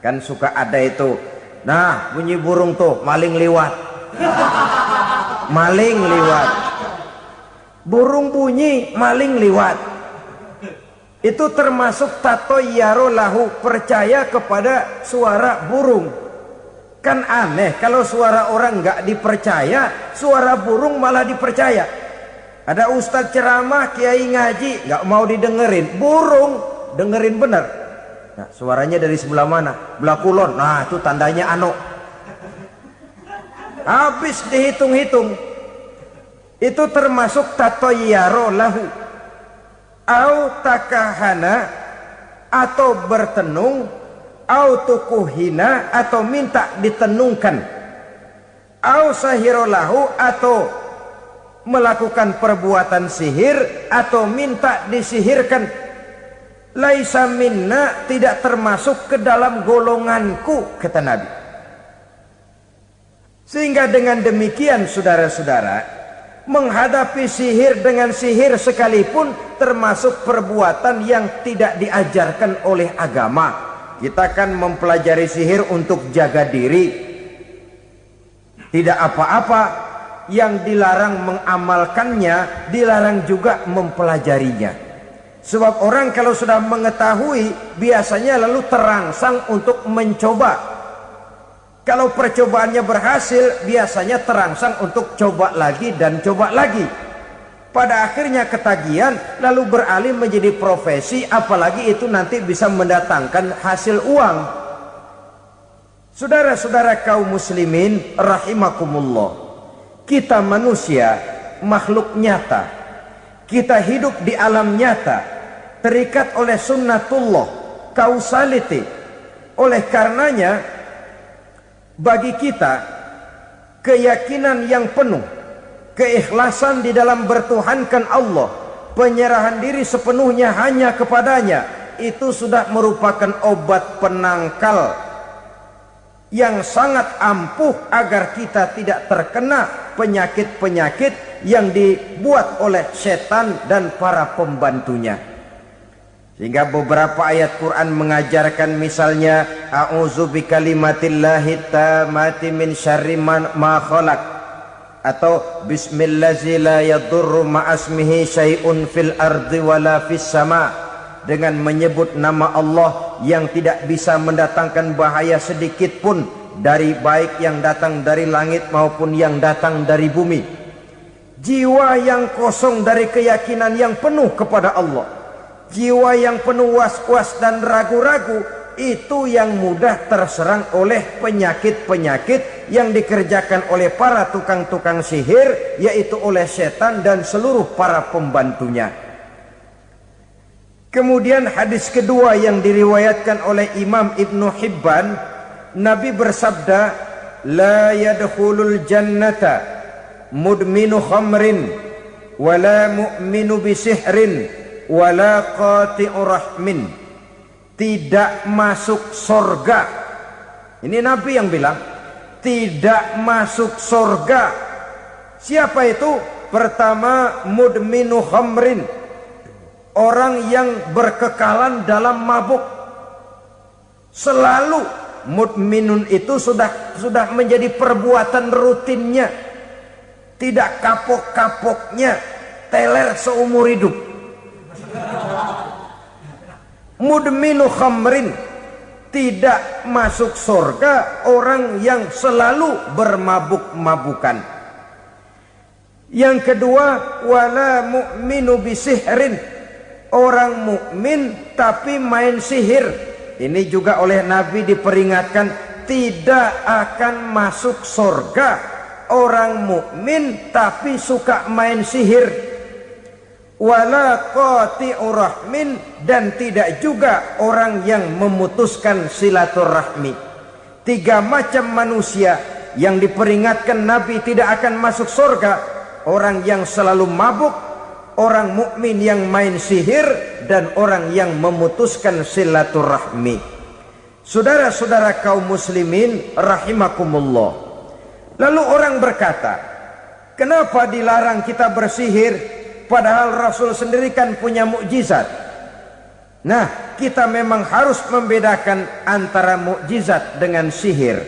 Kan suka ada itu, nah bunyi burung tuh, maling liwat. Maling liwat. Burung bunyi, maling liwat. Itu termasuk tatayyara lahu, percaya kepada suara burung. Kan aneh kalau suara orang nggak dipercaya, suara burung malah dipercaya. Ada ustadz ceramah, kiai ngaji, nggak mau didengerin, burung dengerin bener. Nah, suaranya dari sebelah mana? Belah kulon. Nah, itu tandanya anu. Habis dihitung-hitung. Itu termasuk tatayyara lahu. Au takahana, atau bertenung, au tukuhina, atau minta ditenungkan, au sahirolahu, atau melakukan perbuatan sihir atau minta disihirkan. Laisa minna, tidak termasuk ke dalam golonganku, kata Nabi. Sehingga dengan demikian saudara-saudara, menghadapi sihir dengan sihir sekalipun termasuk perbuatan yang tidak diajarkan oleh agama. Kita kan mempelajari sihir untuk jaga diri. Tidak apa-apa. Yang dilarang mengamalkannya, dilarang juga mempelajarinya. Sebab orang kalau sudah mengetahui, biasanya lalu terangsang untuk mencoba. Kalau percobaannya berhasil, biasanya terangsang untuk coba lagi dan coba lagi. Pada akhirnya ketagihan, lalu beralih menjadi profesi, apalagi itu nanti bisa mendatangkan hasil uang. Saudara-saudara kaum muslimin rahimakumullah, kita manusia makhluk nyata, kita hidup di alam nyata, terikat oleh sunnatullah, causality. Oleh karenanya bagi kita keyakinan yang penuh, keikhlasan di dalam bertuhankan Allah, penyerahan diri sepenuhnya hanya kepadanya, itu sudah merupakan obat penangkal yang sangat ampuh agar kita tidak terkena penyakit-penyakit yang dibuat oleh setan dan para pembantunya. Sehingga beberapa ayat Quran mengajarkan, misalnya a'udzu bikalimatillahi tammati min syarri ma khalaq, atau bismillazi la yadurru ma'asmihi syai'un fil ardi wala fis sama, dengan menyebut nama Allah yang tidak bisa mendatangkan bahaya sedikit pun dari baik yang datang dari langit maupun yang datang dari bumi. Jiwa yang kosong dari keyakinan yang penuh kepada Allah, jiwa yang penuh was-was dan ragu-ragu, itu yang mudah terserang oleh penyakit-penyakit yang dikerjakan oleh para tukang-tukang sihir, yaitu oleh setan dan seluruh para pembantunya. Kemudian hadis kedua yang diriwayatkan oleh Imam Ibnu Hibban, Nabi bersabda, la yadkhulul jannata mudminu khamrin wala mu'minu bisihrin wala qati'u rahmin. Tidak masuk sorga. Ini Nabi yang bilang, tidak masuk sorga. Siapa itu? Pertama, mudminu khamrin, orang yang berkekalan dalam mabuk. Selalu mudminun itu sudah menjadi perbuatan rutinnya, tidak kapok-kapoknya, teler seumur hidup. Mudminu khamrin, tidak masuk surga orang yang selalu bermabuk-mabukan. Yang kedua, wala mu'minu bisihrin, orang mukmin tapi main sihir. Ini juga oleh Nabi diperingatkan, tidak akan masuk surga orang mukmin tapi suka main sihir. Wala qati'u rahmin, dan tidak juga orang yang memutuskan silaturahmi. Tiga macam manusia yang diperingatkan Nabi tidak akan masuk surga: orang yang selalu mabuk, orang mukmin yang main sihir, dan orang yang memutuskan silaturahmi. Saudara-saudara kaum muslimin rahimakumullah. Lalu orang berkata, kenapa dilarang kita bersihir? Padahal Rasul sendiri kan punya mukjizat. Nah, kita memang harus membedakan antara mukjizat dengan sihir.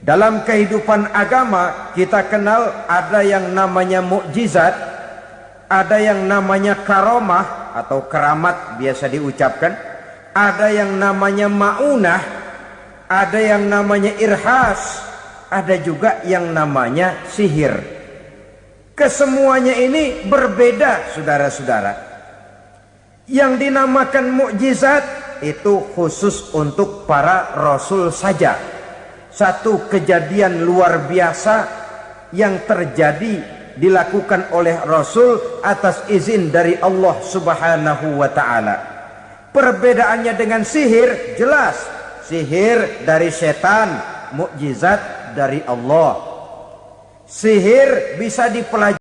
Dalam kehidupan agama kita kenal ada yang namanya mukjizat, ada yang namanya karomah atau keramat biasa diucapkan, ada yang namanya maunah, ada yang namanya irhas, ada juga yang namanya sihir. Kesemuanya ini berbeda, saudara-saudara. Yang dinamakan mukjizat itu khusus untuk para rasul saja. Satu kejadian luar biasa yang terjadi dilakukan oleh rasul atas izin dari Allah Subhanahu wa taala. Perbedaannya dengan sihir jelas. Sihir dari setan, mukjizat dari Allah. Sihir bisa dipelajari